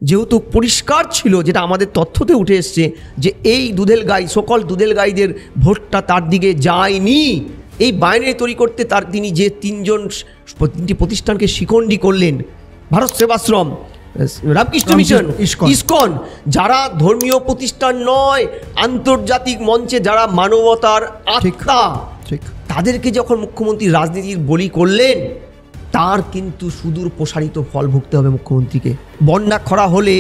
যেহেতু পরিষ্কার ছিল, যেটা আমাদের তথ্যতে উঠে এসছে, যে এই দুধেল গাই, সকল দুধেল গাইদের ভোটটা তার দিকে যায়নি, এই বাইনারি তৈরি করতে তিনি যে তিনটি প্রতিষ্ঠানকে শিখণ্ডী করলেন, ভারত সেবাশ্রম, রামকৃষ্ণ মিশন, ইসকন, যারা ধর্মীয় প্রতিষ্ঠান নয়, আন্তর্জাতিক মঞ্চে যারা মানবতার আত্মা, তাদেরকে যখন মুখ্যমন্ত্রী রাজনীতির বলি করলেন, তার কিন্তু সুদূর প্রসারিত ফল ভুগতে হবে মুখ্যমন্ত্রীকে। বন্যা খরা হলে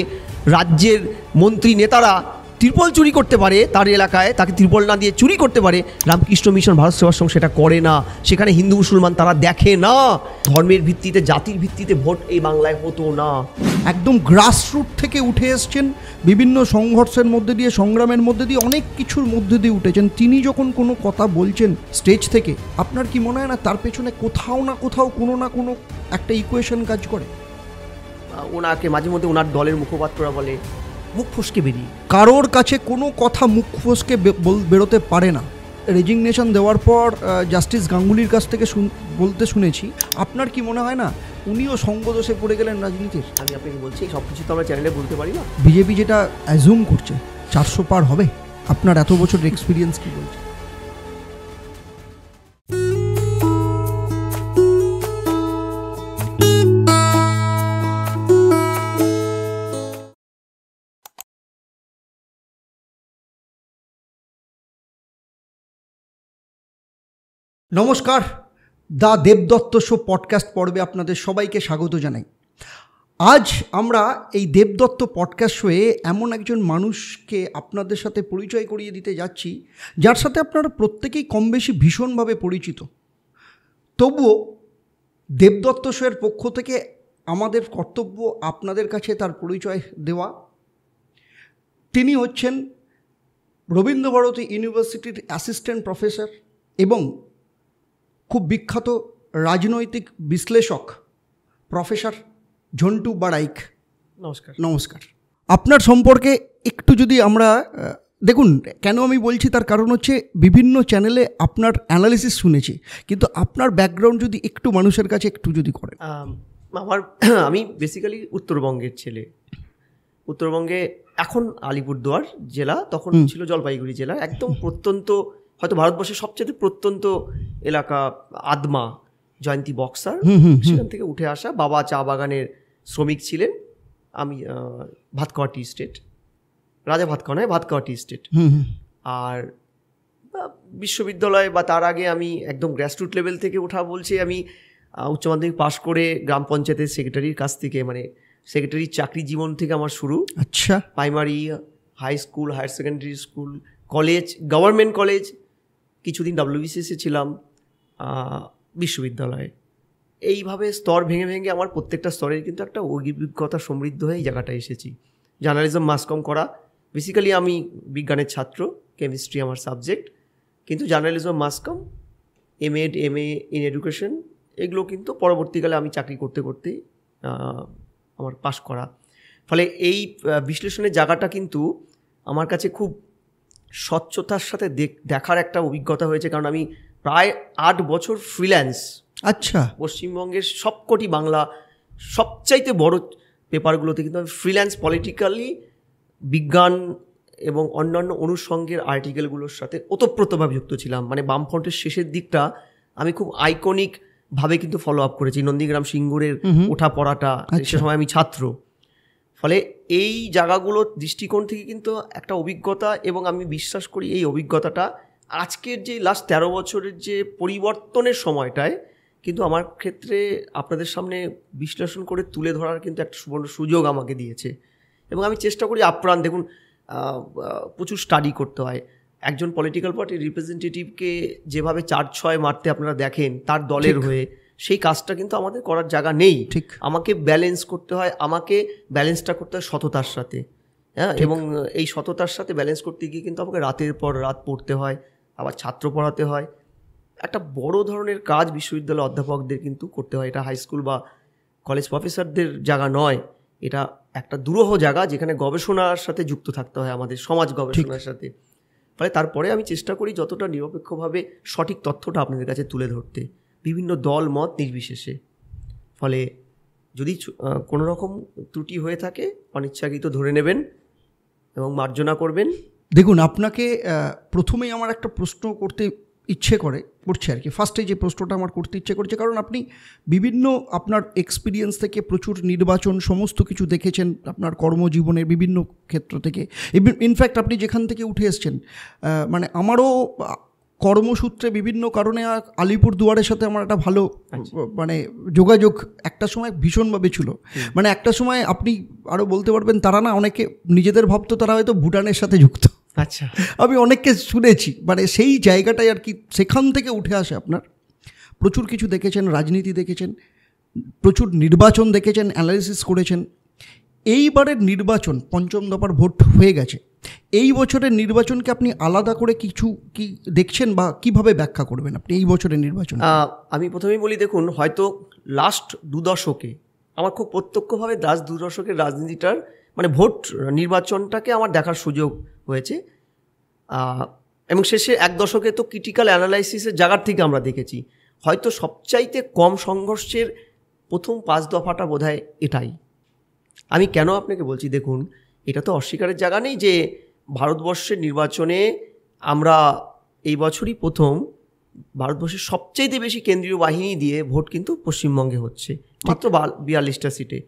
রাজ্যের মন্ত্রী নেতারা ত্রিপল চুরি করতে পারে, তার এলাকায় তাকে ত্রিপল না দিয়ে চুরি করতে পারে। রামকৃষ্ণ মিশন, ভারত সেবাশ্রম সেটা করে না। সেখানে হিন্দু মুসলমান তারা দেখে না। ধর্মের ভিত্তিতে, জাতির ভিত্তিতে ভোট এই বাংলায় হতো না। একদম গ্রাসরুট থেকে উঠে এসছেন, বিভিন্ন সংঘর্ষের মধ্যে দিয়ে, সংগ্রামের মধ্যে দিয়ে, অনেক কিছুর মধ্যে দিয়ে উঠেছেন। তিনি যখন কোনো কথা বলছেন স্টেজ থেকে, আপনার কি মনে হয় না তার পেছনে কোথাও না কোথাও কোনো না কোনো একটা ইকুয়েশন কাজ করে? ওনাকে মাঝে মধ্যে ওনার দলের মুখপাত্ররা বলে মুখ ফসকে বেরিয়ে, কারোর কাছে কোনো কথা মুখ ফসকে বেরোতে পারে না। রেজিগনেশন দেওয়ার পর জাস্টিস গাঙ্গুলির কাছ থেকে বলতে শুনেছি। আপনার কি মনে হয় না উনিও সঙ্গদোষে পড়ে গেলেন রাজনীতির? আমি আপনাকে বলছি, সব কিছু তো আমরা চ্যানেলে বলতে পারি না। বিজেপি যেটা অ্যাজুম করছে 400 পার হবে, আপনার এত বছরের এক্সপিরিয়েন্স কি বলছে? নমস্কার, দ্য দেবদত্ত শো পডকাস্ট পর্বে আপনাদের সবাইকে স্বাগত জানাই। আজ আমরা এই দেবদত্ত পডকাস্ট শোয়ে এমন একজন মানুষকে আপনাদের সাথে পরিচয় করিয়ে দিতে যাচ্ছি, যার সাথে আপনারা প্রত্যেকেই কম বেশি ভীষণভাবে পরিচিত। তবুও দেবদত্ত শোয়ের পক্ষ থেকে আমাদের কর্তব্য আপনাদের কাছে তার পরিচয় দেওয়া। তিনি হচ্ছেন রবীন্দ্রভারতী ইউনিভার্সিটির অ্যাসিস্ট্যান্ট প্রফেসর এবং খুব বিখ্যাত রাজনৈতিক বিশ্লেষক প্রফেসর ঝন্টু বাড়াইক। নমস্কার। নমস্কার। আপনার সম্পর্কে একটু যদি আমরা দেখুন, কেন আমি বলছি তার কারণ হচ্ছে বিভিন্ন চ্যানেলে আপনার অ্যানালিসিস শুনেছি, কিন্তু আপনার ব্যাকগ্রাউন্ড যদি একটু মানুষের কাছে একটু যদি করেন। আমি বেসিক্যালি উত্তরবঙ্গের ছেলে। উত্তরবঙ্গে এখন আলিপুরদুয়ার জেলা, তখন ছিল জলপাইগুড়ি জেলা, একদম প্রত্যন্ত, হয়তো ভারতবর্ষের সবচেয়ে প্রত্যন্ত এলাকা আদমা, জয়ন্তী বক্সার, সেখান থেকে উঠে আসা। বাবা চা বাগানের শ্রমিক ছিলেন। আমি ভাতখাওয়া টি স্টেট, রাজা ভাতখাওয়া নয়, ভাতখাওয়া টি স্টেট। আর বিশ্ববিদ্যালয় বা তার আগে আমি একদম গ্রাসরুট লেভেল থেকে ওঠা বলছি, আমি উচ্চ মাধ্যমিক পাশ করে গ্রাম পঞ্চায়েতের সেক্রেটারির কাছ থেকে, মানে সেক্রেটারির চাকরি জীবন থেকে আমার শুরু। আচ্ছা। Primary, high school, higher secondary school, college, government college, কিছুদিন WBCS ছিলাম, বিশ্ববিদ্যালয়ে। এইভাবে স্তর ভেঙে ভেঙে আমার প্রত্যেকটা স্তরের কিন্তু একটা অভিজ্ঞতা সমৃদ্ধ হয়ে এই জায়গাটায় এসেছি। জার্নালিজম, মাস কম করা, বেসিক্যালি আমি বিজ্ঞানের ছাত্র, কেমিস্ট্রি আমার সাবজেক্ট, কিন্তু journalism, mass comm, MA in education, এগুলো কিন্তু পরবর্তীকালে আমি চাকরি করতে করতেই আমার পাশ করা। ফলে এই বিশ্লেষণের জায়গাটা কিন্তু আমার কাছে খুব স্বচ্ছতার সাথে দেখার একটা অভিজ্ঞতা হয়েছে, কারণ আমি প্রায় 8 বছর ফ্রিল্যান্স। আচ্ছা। পশ্চিমবঙ্গের সবকটি বাংলা সবচাইতে বড় পেপারগুলোতে কিন্তু আমি ফ্রিল্যান্স, পলিটিক্যালি, বিজ্ঞান এবং অন্যান্য অনুষঙ্গের আর্টিকেলগুলোর সাথে ওতপ্রোতভাবে যুক্ত ছিলাম। মানে বামফ্রন্টের শেষের দিকটা আমি খুব আইকনিকভাবে কিন্তু ফলো আপ করেছি। নন্দীগ্রাম সিঙ্গুরের ওঠা পড়াটা, সে সময় আমি ছাত্র। ফলে এই জায়গাগুলোর দৃষ্টিকোণ থেকে কিন্তু একটা অভিজ্ঞতা, এবং আমি বিশ্বাস করি এই অভিজ্ঞতাটা আজকের যে লাস্ট 13 বছরের যে পরিবর্তনের সময়টায় কিন্তু আমার ক্ষেত্রে আপনাদের সামনে বিশ্লেষণ করে তুলে ধরার কিন্তু একটা সুবর্ণ সুযোগ আমাকে দিয়েছে। এবং আমি চেষ্টা করি আপ্রাণ, দেখুন প্রচুর স্টাডি করতে হয়। একজন পলিটিক্যাল পার্টির রিপ্রেজেন্টেটিভকে যেভাবে 4-6 মারতে আপনারা দেখেন তার দলের হয়ে, সেই কাজটা কিন্তু আমাদের করার জায়গা নেই। ঠিক, আমাকে ব্যালেন্স করতে হয়, আমাকে ব্যালেন্সটা করতে হয় সততার সাথে। হ্যাঁ, এবং এই সততার সাথে ব্যালেন্স করতে গিয়ে কিন্তু আমাকে রাতের পর রাত পড়তে হয়, আবার ছাত্র পড়াতে হয়। একটা বড় ধরনের কাজ বিশ্ববিদ্যালয় অধ্যাপকদের কিন্তু করতে হয়। এটা হাই স্কুল বা কলেজ প্রফেসরদের জায়গা নয়, এটা একটা দুরূহ জায়গা যেখানে গবেষণার সাথে যুক্ত থাকতে হয়, আমাদের সমাজ গবেষণার সাথে। ফলে তারপরে আমি চেষ্টা করি যতটা নিরপেক্ষভাবে সঠিক তথ্যটা আপনাদের কাছে তুলে ধরতে, বিভিন্ন দল মত নির্বিশেষে। ফলে যদি কোনো রকম ত্রুটি হয়ে থাকে অনিচ্ছাকৃত ধরে নেবেন এবং মার্জনা করবেন। দেখুন, আপনাকে প্রথমেই আমার একটা প্রশ্ন করতে করছে আর কি। ফার্স্টে যে প্রশ্নটা আমার করতে ইচ্ছে করছে, কারণ আপনি বিভিন্ন আপনার এক্সপিরিয়েন্স থেকে প্রচুর নির্বাচন সমস্ত কিছু দেখেছেন আপনার কর্মজীবনের বিভিন্ন ক্ষেত্র থেকে। ইনফ্যাক্ট আপনি যেখান থেকে উঠে এসছেন, মানে আমারও কর্মসূত্রে বিভিন্ন কারণে আলিপুর দুয়ারের সাথে আমার একটা ভালো মানে যোগাযোগ একটা সময় ভীষণভাবে ছিল। মানে একটা সময় আপনি আরও বলতে পারবেন, তারা না অনেকে নিজেদের ভাবতো তারা হয়তো ভুটানের সাথে যুক্ত। আচ্ছা, আমি অনেককে শুনেছি, মানে সেই জায়গাটাই আর কি। সেখান থেকে উঠে আসে আপনার প্রচুর কিছু দেখেছেন, রাজনীতি দেখেছেন, প্রচুর নির্বাচন দেখেছেন, অ্যানালিসিস করেছেন। এইবারের নির্বাচন ৫ম দফার ভোট হয়ে গেছে। এই বছরের নির্বাচনকে আপনি আলাদা করে কিছু কি দেখছেন বা কিভাবে ব্যাখ্যা করবেন আপনি এই বছরের নির্বাচন? আমি প্রথমেই বলি, দেখুন, হয়তো লাস্ট 2 দশকে আমার খুব প্রত্যক্ষভাবে 2 দশকের রাজনীতিটার মানে ভোট নির্বাচনটাকে আমার দেখার সুযোগ হয়েছে, এবং শেষে 1 দশকে তো ক্রিটিক্যাল অ্যানালাইসিসের জায়গার থেকে আমরা দেখেছি হয়তো সবচাইতে কম সংঘর্ষের প্রথম 5 দফাটা বোধহয় এটাই। আমি কেন আপনাকে বলছি, দেখুন, এটা তো অস্বীকারের জায়গা নেই যে ভারতবর্ষের নির্বাচনে আমরা এই বছরই প্রথম ভারতবর্ষের সবচাইতে বেশি কেন্দ্রীয় বাহিনী দিয়ে ভোট কিন্তু পশ্চিমবঙ্গে হচ্ছে, মাত্র 42টা সিটে।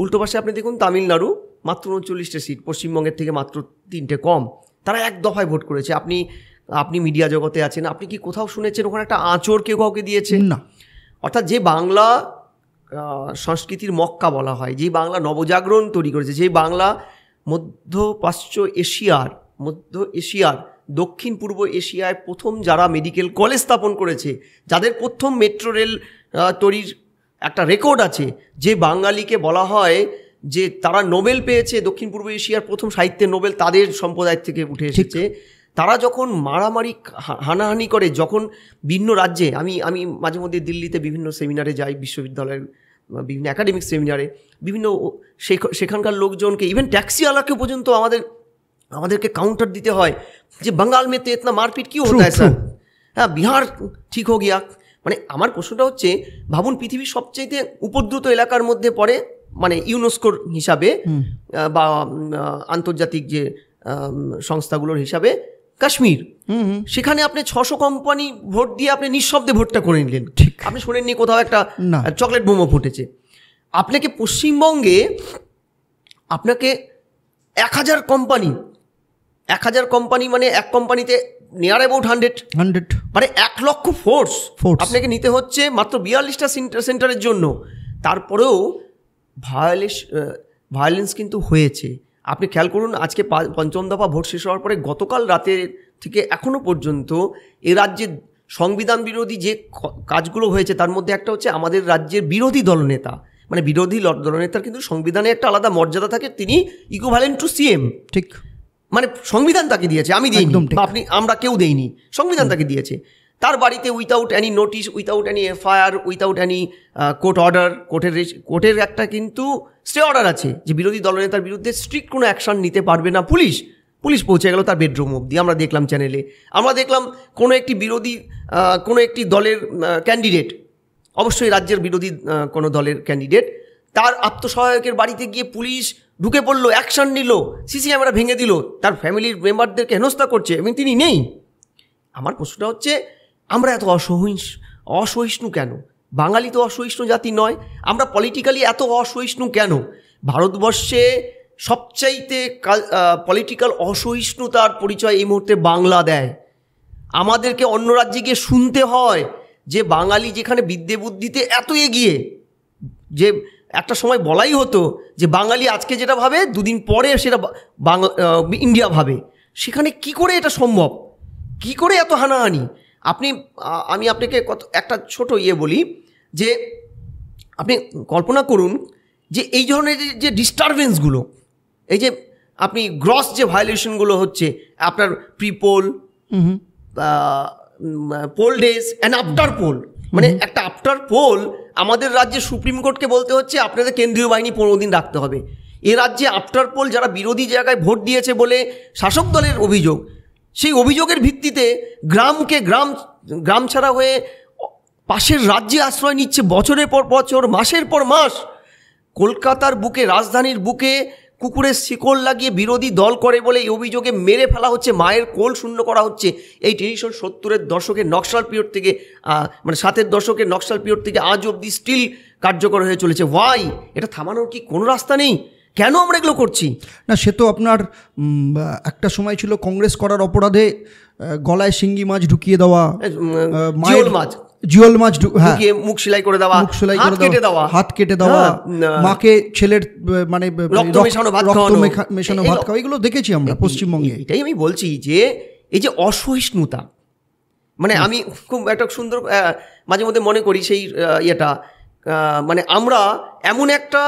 উল্টো পাশে আপনি দেখুন তামিলনাড়ু মাত্র 39টা সিট, পশ্চিমবঙ্গের থেকে মাত্র 3টে কম। তারা 1 দফায় ভোট করেছে। আপনি মিডিয়া জগতে আছেন, আপনি কি কোথাও শুনেছেন ওখানে একটা আঁচড় কেউ কাউকে দিয়েছে? না। অর্থাৎ যে বাংলা সংস্কৃতির মক্কা বলা হয়, যে বাংলা নবজাগরণ তৈরি করেছে, যে বাংলা মধ্য এশিয়ার দক্ষিণ পূর্ব এশিয়ায় প্রথম যারা মেডিকেল কলেজ স্থাপন করেছে, যাদের প্রথম মেট্রো রেল তৈরির একটা রেকর্ড আছে, যে বাঙালিকে বলা হয় যে তারা নোবেল পেয়েছে, দক্ষিণ পূর্ব এশিয়ার প্রথম সাহিত্যের নোবেল তাদের সম্প্রদায় থেকে উঠে এসেছে। তারা যখন মারামারি হানাহানি করে, যখন বিভিন্ন রাজ্যে, আমি মাঝে মধ্যে দিল্লিতে বিভিন্ন সেমিনারে যাই, বিশ্ববিদ্যালয়ের বিভিন্ন একাডেমিক সেমিনারে, বিভিন্ন সেখানকার লোকজনকে, ইভেন ট্যাক্সিওয়ালাকে পর্যন্ত আমাদেরকে কাউন্টার দিতে হয় যে বাঙ্গাল में तो इतना मारपीट क्यों होता है सर, হ্যাঁ বিহার ঠিক हो गया। মানে আমার প্রশ্নটা হচ্ছে, ভাবুন পৃথিবীর সবচেয়ে উপদ্রুত এলাকার মধ্যে পড়ে, মানে ইউনেস্কোর হিসাবে বা আন্তর্জাতিক যে সংস্থাগুলোর হিসাবে কাশ্মীর, সেখানে আপনি 600 কোম্পানি ভোট দিয়ে আপনি নিঃশব্দে ভোটটা করে নিলেন। আপনি শোনেননি কোথাও একটা চকলেট বোমা ফুটেছে। আপনাকে পশ্চিমবঙ্গে আপনাকে 1000 কোম্পানি মানে এক কোম্পানিতে নিয়ার অ্যাবাউট 100 মানে 1 লক্ষ ফোর্স আপনাকে নিতে হচ্ছে মাত্র 42টা সেন্টারের জন্য। তারপরেও ভায়োলেন্স কিন্তু হয়েছে। আপনি খেয়াল করুন, আজকে 5ম দফা ভোট শেষ হওয়ার পরে গতকাল রাতে থেকে এখনও পর্যন্ত এ রাজ্যে সংবিধান বিরোধী যে কাজগুলো হয়েছে, তার মধ্যে একটা হচ্ছে আমাদের রাজ্যের বিরোধী দলনেতা, মানে বিরোধী দলনেতার কিন্তু সংবিধানে একটা আলাদা মর্যাদা থাকে, তিনি ইকুইভ্যালেন্ট টু সিএম। ঠিক, মানে সংবিধান তাকে দিয়েছে, আমি দিইনি, আমরা কেউ দেইনি, সংবিধান তাকে দিয়েছে। তার বাড়িতে without any notice, without any FIR, without any court order, কোর্টের একটা কিন্তু স্টে অর্ডার আছে যে বিরোধী দলনেতার বিরুদ্ধে স্ট্রিক্ট কোনো অ্যাকশন নিতে পারবে না পুলিশ পৌঁছে গেল তার বেডরুম অবধি। আমরা দেখলাম চ্যানেলে, আমরা দেখলাম কোনো একটি দলের ক্যান্ডিডেট, অবশ্যই রাজ্যের বিরোধী কোনো দলের ক্যান্ডিডেট, তার আত্মসহায়কের বাড়িতে গিয়ে পুলিশ ঢুকে পড়লো, অ্যাকশন নিল, সিসি ক্যামেরা ভেঙে দিল, তার ফ্যামিলির মেম্বারদেরকে হেনস্থা করছে এবং তিনি নেই। আমার প্রশ্নটা হচ্ছে, আমরা এত অসহিষ্ণু কেন? বাঙালি তো অসহিষ্ণু জাতি নয়, আমরা পলিটিক্যালি এত অসহিষ্ণু কেন? ভারতবর্ষে সবচাইতে পলিটিক্যাল অসহিষ্ণুতার পরিচয় এই মুহূর্তে বাংলা দেয়। আমাদেরকে অন্য রাজ্যে গিয়ে শুনতে হয় যে বাঙালি যেখানে বিদ্যে বুদ্ধিতে এত এগিয়ে, যে একটা সময় বলাই হতো যে বাঙালি আজকে যেটা ভাবে 2 দিন পরে সেটা ইন্ডিয়া ভাবে, সেখানে কি করে এটা সম্ভব? কি করে এত হানাহানি? আমি আপনাকে একটা ছোট বলি যে আপনি কল্পনা করুন যে এই ধরনের যে ডিস্টারবেন্সগুলো, এই যে আপনি গ্রস যে ভায়োলেশনগুলো হচ্ছে, আপনার prepoll, poll days and after poll, মানে একটা আফটার পোল আমাদের রাজ্যে সুপ্রিম কোর্টকে বলতে হচ্ছে আপনাদের কেন্দ্রীয় বাহিনী 15 দিন রাখতে হবে। এ রাজ্যে আফটার পোল যারা বিরোধী জায়গায় ভোট দিয়েছে বলে শাসক দলের অভিযোগ, সেই অভিযোগের ভিত্তিতে গ্রাম ছাড়া হয়ে পাশের রাজ্যে আশ্রয় নিচ্ছে বছরের পর বছর, মাসের পর মাস। কলকাতার বুকে, রাজধানীর বুকে কুকুরের শিকড় লাগিয়ে বিরোধী দল করে বলে এই অভিযোগে মেরে ফেলা হচ্ছে, মায়ের কোল শূন্য করা হচ্ছে। এই টেলিভিশন 70-এর দশকের নকশাল পিরিয়ড থেকে, মানে 7-এর দশকের নকশাল পিরিয়ড থেকে আজ অবধি স্টিল কার্যকর হয়ে চলেছে। ওয়াই? এটা থামানোর কি কোনো রাস্তা নেই? কেন আমরা এগুলো করছি? না, সে তো আপনার একটা সময় ছিল কংগ্রেস করার অপরাধে গলায় শিঙ্গি মাছ ঢুকিয়ে দেওয়া, জিওল মাছ ঢুকিয়ে মুখ সেলাই করে দেওয়া, হাত কেটে দেওয়া, মাকে ছেলের মানে রক্ত মেশানো ভাত খাওয়া, এগুলো দেখেছি আমরা পশ্চিমবঙ্গে। এটাই আমি বলছি যে এই যে অসহিষ্ণুতা, মানে আমি খুব একটা সুন্দর মাঝে মধ্যে মনে করি সেই ইয়েটা, মানে আমরা এমন একটা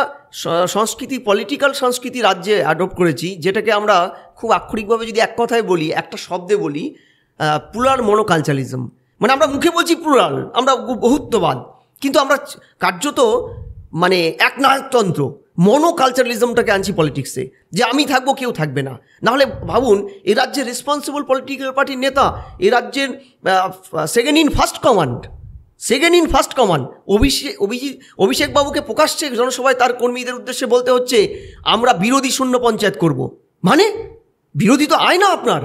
সংস্কৃতি, পলিটিক্যাল সংস্কৃতি রাজ্যে অ্যাডপ্ট করেছি যেটাকে আমরা খুব আক্ষরিকভাবে যদি এক কথায় বলি, একটা শব্দে বলি, প্লুরাল মনোকালচারিজম। মানে আমরা মুখে বলছি প্লুরাল, আমরা বহুত্ববাদ, কিন্তু আমরা কার্যত মানে একনায়কতন্ত্র, মনোকালচারালিজমটাকে আনছি পলিটিক্সে, যে আমি থাকবো কেউ থাকবে না। নাহলে ভাবুন, এ রাজ্যের রেসপন্সিবল পলিটিক্যাল পার্টির নেতা, এ রাজ্যের সেকেন্ড ইন ফার্স্ট কমান্ড অভিষেক বাবুকে প্রকাশ্যে জনসভায় তার কর্মীদের উদ্দেশ্যে বলতে হচ্ছে আমরা বিরোধী শূন্য পঞ্চায়েত করব। মানে বিরোধী তো আয়না, আপনার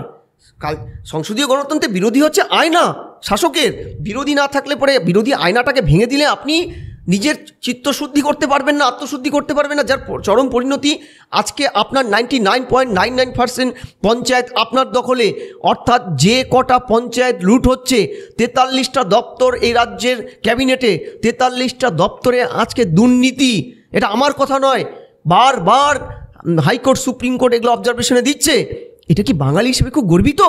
সংসদীয় গণতন্ত্রে বিরোধী হচ্ছে আয়না শাসকের। বিরোধী না থাকলে পরে বিরোধী আয়নাটাকে ভেঙে দিলে আপনি নিজের চিত্তশুদ্ধি করতে পারবেন না, আত্মশুদ্ধি করতে পারবেন না, যার চরম পরিণতি আজকে আপনার 99.99% পঞ্চায়েত আপনার দখলে। অর্থাৎ যে কটা পঞ্চায়েত লুট হচ্ছে, 43টা দপ্তর এই রাজ্যের ক্যাবিনেটে, 43টা দপ্তরে আজকে দুর্নীতি। এটা আমার কথা নয়, বারবার হাইকোর্ট, সুপ্রিম কোর্ট এগুলো অবজারভেশনে দিচ্ছে। এটা কি বাঙালি হিসেবে খুব গর্বিত?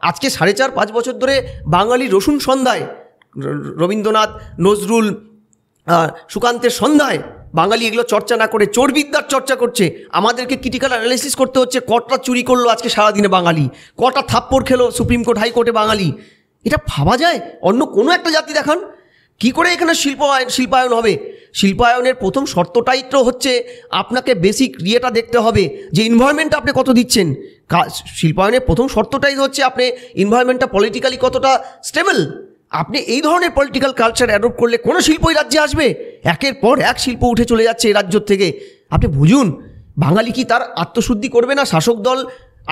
আজকে 4.5-5 বছর ধরে বাঙালি রসুন সন্ধ্যায়, রবীন্দ্রনাথ, নজরুল, সুকান্তের সন্ধ্যায় বাঙালি এগুলো চর্চা না করে চোরবিদ্যার চর্চা করছে। আমাদেরকে ক্রিটিক্যাল অ্যানালিসিস করতে হচ্ছে কটা চুরি করলো আজকে সারাদিনে বাঙালি, কটা থাপ্পড় খেলো সুপ্রিম কোর্ট, হাইকোর্টে বাঙালি। এটা ভাবা যায়? অন্য কোনো একটা জাতি দেখান কি করে এখানে শিল্পায়ন হবে। শিল্পায়নের প্রথম শর্তটাই তো হচ্ছে আপনাকে বেসিক ইয়েটা দেখতে হবে যে এনভায়রনমেন্টটা আপনি কত দিচ্ছেন। শিল্পায়নের প্রথম শর্তটাই হচ্ছে আপনি এনভায়রনমেন্টটা পলিটিক্যালি কতটা স্টেবল। আপনি এই ধরনের পলিটিক্যাল কালচার অ্যাডপ্ট করলে কোনো শিল্পই রাজ্যে আসবে? একের পর এক শিল্প উঠে চলে যাচ্ছে এই রাজ্য থেকে। আপনি বুঝুন, বাঙালি কি তার আত্মশুদ্ধি করবে না? শাসক দল,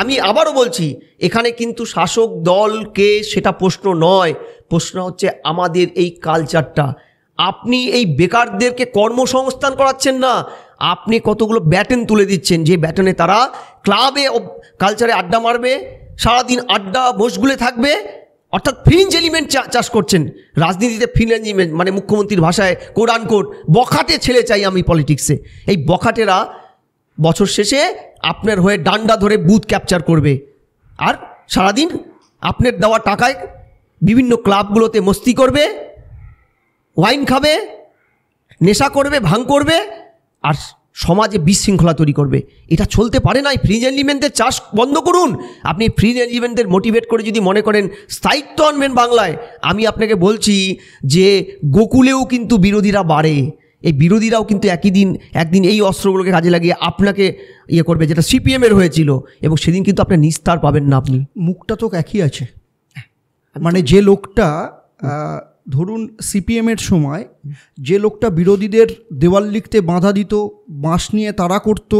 আমি আবারও বলছি, এখানে কিন্তু শাসক দলকে সেটা প্রশ্ন নয়, প্রশ্ন হচ্ছে আমাদের এই কালচারটা। আপনি এই বেকারদেরকে কর্মসংস্থান করাচ্ছেন না, আপনি কতগুলো ব্যাটন তুলে দিচ্ছেন, যে ব্যাটনে তারা ক্লাবে কালচারে আড্ডা মারবে, সারাদিন আড্ডা বসগুলে থাকবে। অর্থাৎ ফ্রিঞ্জ এলিমেন্ট চাষ করছেন রাজনীতিতে। ফ্রিঞ্জ এলিমেন্ট মানে মুখ্যমন্ত্রীর ভাষায় কোট আনকোট বখাটে ছেলে চাই আমি পলিটিক্সে। এই বখাটেরা বছর শেষে আপনার হয়ে ডান্ডা ধরে বুথ ক্যাপচার করবে, আর সারাদিন আপনার দেওয়া টাকায় বিভিন্ন ক্লাবগুলোতে মস্তি করবে, ওয়াইন খাবে, নেশা করবে, ভাঙ করবে, আর সমাজে বিশৃঙ্খলা তৈরি করবে। এটা চলতে পারে না। এই ফ্রিজ এলিমেন্টদের চাষ বন্ধ করুন। আপনি ফ্রিজ এলিমেন্টদের মোটিভেট করে যদি মনে করেন স্থায়িত্ব আনবেন বাংলায়, আমি আপনাকে বলছি যে গোকুলেও কিন্তু বিরোধীরা বাড়ে। এই বিরোধীরাও কিন্তু একদিন এই অস্ত্রগুলোকে কাজে লাগিয়ে আপনাকে ইয়ে করবে, যেটা সিপিএমের হয়েছিল, এবং সেদিন কিন্তু আপনি নিস্তার পাবেন না। আপনি মুখটা তো একই আছে। মানে যে লোকটা ধরুন সিপিএমের সময় যে লোকটা বিরোধীদের দেওয়াল লিখতে বাধা দিত, বাঁশ নিয়ে তাড়া করত,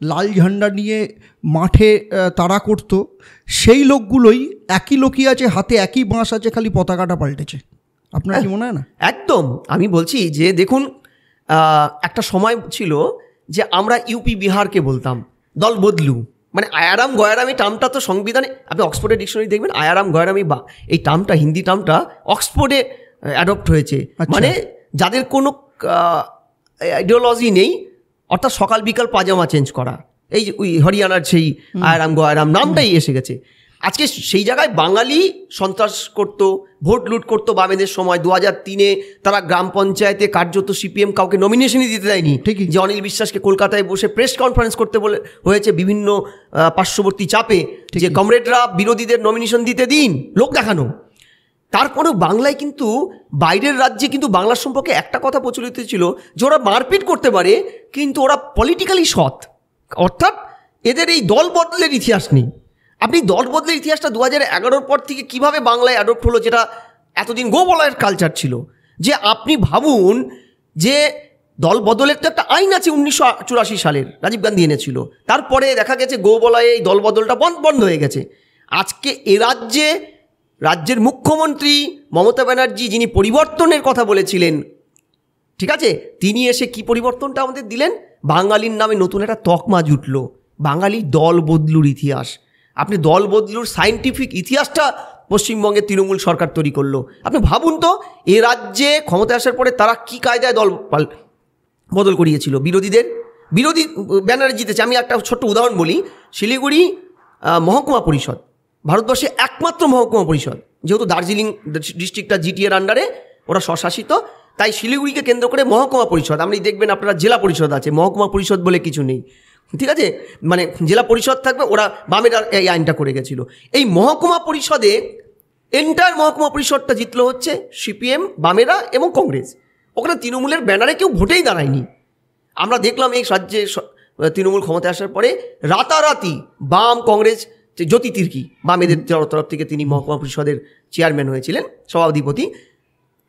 লাল ঝান্ডা নিয়ে মাঠে তাড়া করত, সেই লোকগুলোই একই লোকই আছে, হাতে একই বাঁশ আছে, খালি পতাকাটা পাল্টেছে। আপনার কি মনে হয় না? একদম। আমি বলছি যে দেখুন, একটা সময় ছিল যে আমরা ইউপি বিহারকে বলতাম দল বদলু, মানে আয়ারাম গয়ারামি টার্মটা তো সংবিধানে, আপনি অক্সফোর্ডের ডিকশনারি দেখবেন আয়ারাম গয়ারামি, বা এই টার্মটা, হিন্দি টার্মটা অক্সফোর্ডে অ্যাডপ্ট হয়েছে। মানে যাদের কোনো আইডিওলজি নেই, অর্থাৎ সকাল বিকাল পাজামা চেঞ্জ করা, এই যে ওই হরিয়ানার সেই আয়ারাম গয়ারাম নামটাই এসে গেছে। আজকে সেই জায়গায় বাঙালি সন্ত্রাস করতো, ভোট লুট করতো বামেদের সময়। 2003-এ তারা গ্রাম পঞ্চায়েতে কার্যত সিপিএম কাউকে নমিনেশনই দিতে দেয়নি, ঠিকই, যে অনিল বিশ্বাসকে কলকাতায় বসে প্রেস কনফারেন্স করতে বলে হয়েছে বিভিন্ন পার্শ্ববর্তী চাপে, যে কমরেডরা বিরোধীদের নমিনেশন দিতে দিন, লোক দেখানো। তারপরেও বাংলায় কিন্তু বাইরের রাজ্যে কিন্তু বাংলার সম্পর্কে একটা কথা প্রচলিত ছিল যে ওরা মারপিট করতে পারে, কিন্তু ওরা পলিটিক্যালি সৎ। অর্থাৎ এদের এই দল বদলের ইতিহাস নেই। আপনি দল বদলের ইতিহাসটা 2011-র পর থেকে কিভাবে বাংলায় অ্যাডপ্ট হলো, যেটা এতদিন গোবলয়ের কালচার ছিল। যে আপনি ভাবুন যে দল বদলের তো একটা আইন আছে 1984 সালের, রাজীব গান্ধী এনেছিল। তারপরে দেখা গেছে বলায় এই দল বদলটা বন্ধ হয়ে গেছে। আজকে রাজ্যের মুখ্যমন্ত্রী মমতা ব্যানার্জি, যিনি পরিবর্তনের কথা বলেছিলেন, ঠিক আছে, তিনি এসে কি পরিবর্তনটা আমাদের দিলেন? বাঙালির নামে নতুন একটা তকমা জুটল, বাঙালি দল বদলুর ইতিহাস। আপনি দল বদলুর সায়েন্টিফিক ইতিহাসটা পশ্চিমবঙ্গের তৃণমূল সরকার তৈরি করলো। আপনি ভাবুন তো, এ রাজ্যে ক্ষমতায় আসার পরে তারা কি কায়দায় দল বদল করিয়েছিল বিরোধী ব্যানারে জিতেছে। আমি একটা ছোট্ট উদাহরণ বলি। শিলিগুড়ি মহকুমা পরিষদ ভারতবর্ষে একমাত্র মহকুমা পরিষদ, যেহেতু দার্জিলিং ডিস্ট্রিক্টটা জিটিএর আন্ডারে, ওরা স্বশাসিত, তাই শিলিগুড়িকে কেন্দ্র করে মহকুমা পরিষদ। আপনি দেখবেন আপনারা জেলা পরিষদ আছে, মহকুমা পরিষদ বলে কিছু নেই, ঠিক আছে, মানে জেলা পরিষদ থাকবে। ওরা বামেরা এই আইনটা করে গেছিলো। এই মহকুমা পরিষদে এন্টায়ার মহকুমা পরিষদটা জিতলো হচ্ছে সিপিএম, বামেরা এবং কংগ্রেস। ওখানে তৃণমূলের ব্যানারে কেউ ভোটেই দাঁড়ায়নি। আমরা দেখলাম এই রাজ্যে তৃণমূল ক্ষমতায় আসার পরে রাতারাতি বাম, কংগ্রেস, জ্যোতি তির্কি বামেদের তরফ থেকে তিনি মহকুমা পরিষদের চেয়ারম্যান হয়েছিলেন, সভাধিপতি,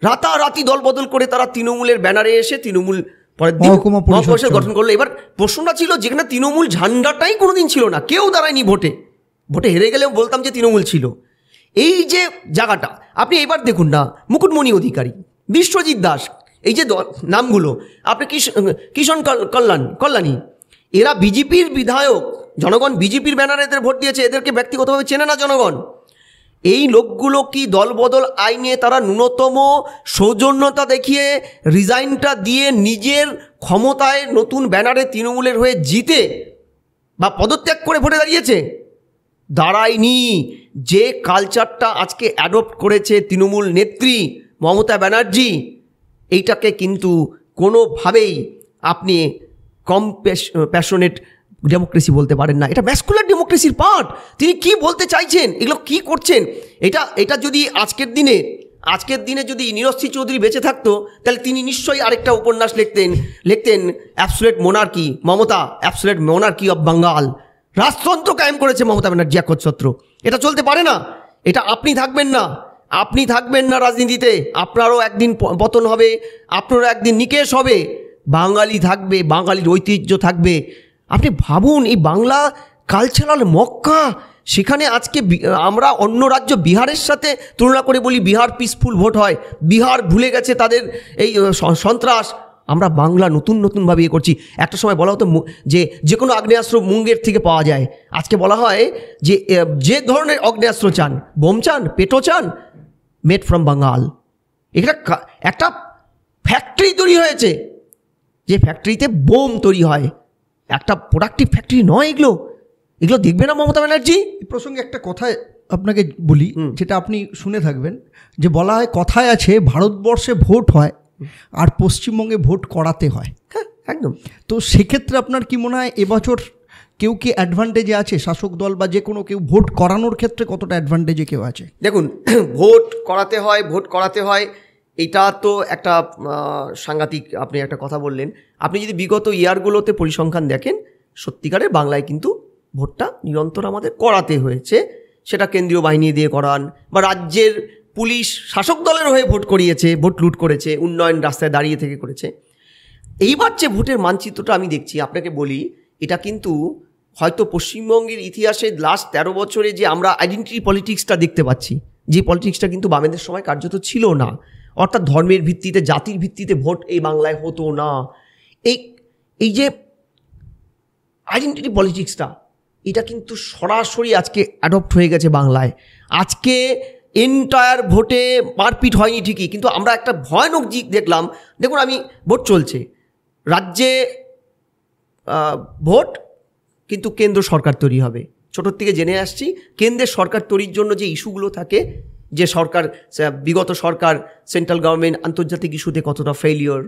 রাতারাতি দল বদল করে তারা তৃণমূলের ব্যানারে এসে তৃণমূল পরের দিন মহকুমা পরিষদ গঠন করলো। এবার প্রশ্নটা ছিল, যেখানে তৃণমূল ঝান্ডাটাই কোনোদিন ছিল না, কেউ দাঁড়ায়নি ভোটে হেরে গেলেও বলতাম যে তৃণমূল ছিল। এই যে জায়গাটা আপনি এবার দেখুন না, মুকুটমণি অধিকারী, বিশ্বজিৎ দাস, এই যে নামগুলো, আপনি কিষণ কল্যাণী, এরা বিজেপির বিধায়ক। জনগণ বিজেপির ব্যানারে এদের ভোট দিয়েছে, এদেরকে ব্যক্তিগতভাবে চেনে না জনগণ। এই লোকগুলো কি দলবদল আইনে তারা ন্যূনতম সৌজন্যতা দেখিয়ে রিজাইনটা দিয়ে নিজের ক্ষমতায় নতুন ব্যানারে তৃণমূলের হয়ে জিতে বা পদত্যাগ করে ভোটে দাঁড়ায়নি? যে কালচারটা আজকে অ্যাডপ্ট করেছে তৃণমূল নেত্রী মমতা ব্যানার্জি, এইটাকে কিন্তু কোনোভাবেই আপনি প্যাশনেট ডেমোক্রেসি বলতে পারেন না। এটা ম্যাসকুলার ডেমোক্রেসির পার্ট। তিনি কি বলতে চাইছেন, এগুলো কি করছেন? এটা যদি আজকের দিনে যদি নীরস্থি চৌধুরী বেঁচে থাকতো, তাহলে তিনি নিশ্চয়ই আরেকটা উপন্যাস লিখতেন absolute monarchy, Mamata absolute monarchy of Bengal. রাজতন্ত্র কায়েম করেছে মমতা ব্যানার্জি একচ্ছত্র। এটা চলতে পারে না। এটা আপনি থাকবেন না রাজনীতিতে, আপনারও একদিন পতন হবে, আপনারও একদিন নিকেশ হবে। বাঙালি থাকবে, বাঙালির ঐতিহ্য থাকবে। আপনি ভাবুন, এই বাংলা কালচারাল মক্কা, সেখানে আজকে আমরা অন্য রাজ্য বিহারের সাথে তুলনা করে বলি বিহার পিসফুল ভোট হয়, বিহার ভুলে গেছে তাদের এই সন্ত্রাস। আমরা বাংলা নতুনভাবে ইয়ে করছি। একটা সময় বলা হতো যে কোনো আগ্নেয়াস্ত্র মুঙ্গের থেকে পাওয়া যায়। আজকে বলা হয় যে ধরনের আগ্নেয়াস্ত্র চান, বোম চান, পেটো চান, মেড ফ্রম বাঙ্গাল। এটা একটা ফ্যাক্টরি তৈরি হয়েছে, যে ফ্যাক্টরিতে বোম তৈরি হয়। একটা প্রোডাক্টিভ ফ্যাক্টরি নয় এগুলো দেখবে না মমতা ব্যানার্জি। এই প্রসঙ্গে একটা কথা আপনাকে বলি, যেটা আপনি শুনে থাকবেন, যে বলা হয়, কথায় আছে ভারতবর্ষে ভোট হয় আর পশ্চিমবঙ্গে ভোট করাতে হয়। হ্যাঁ, একদম। তো সেক্ষেত্রে আপনার কি মনে হয় এবছর কেউ কি অ্যাডভান্টেজে আছে, শাসক দল বা যে কোনো কেউ ভোট করানোর ক্ষেত্রে কতটা অ্যাডভান্টেজে কেউ আছে? দেখুন, ভোট করাতে হয় এটা তো একটা সাংঘাতিক আপনি একটা কথা বললেন। আপনি যদি বিগত ইয়ারগুলোতে পরিসংখ্যান দেখেন, সত্যিকারের বাংলায় কিন্তু ভোটটা নিরন্তর আমাদের করাতে হয়েছে। সেটা কেন্দ্রীয় বাহিনী দিয়ে করান বা রাজ্যের পুলিশ শাসক দলের হয়ে ভোট করিয়েছে, ভোট লুট করেছে, উন্নয়ন রাস্তায় দাঁড়িয়ে থেকে করেছে। এইবার যে ভোটের মানচিত্রটা আমি দেখছি, আপনাকে বলি, এটা কিন্তু হয়তো পশ্চিমবঙ্গের ইতিহাসে লাস্ট 13 বছরে যে আমরা আইডেন্টিটি পলিটিক্সটা দেখতে পাচ্ছি, যে পলিটিক্সটা কিন্তু বামেদের সময় কার্যত ছিল না। অর্থাৎ ধর্মের ভিত্তিতে, জাতির ভিত্তিতে ভোট এই বাংলায় হতো না। এই যে আইডেন্টিটি পলিটিক্সটা, এটা কিন্তু সরাসরি আজকে অ্যাডপ্ট হয়ে গেছে বাংলায়। আজকে এন্টায়ার ভোটে মারপিট হয়নি ঠিকই, কিন্তু আমরা একটা ভয়ানক দিক দেখলাম। দেখুন, ভোট চলছে রাজ্যে, ভোট কিন্তু কেন্দ্র সরকার তৈরি হবে। ছোটোর থেকে জেনে আসছি, কেন্দ্রের সরকার তৈরির জন্য যে ইস্যুগুলো থাকে, যে সরকার, বিগত সরকার, সেন্ট্রাল গভর্নমেন্ট আন্তর্জাতিক ইস্যুতে কতটা ফেলিওর,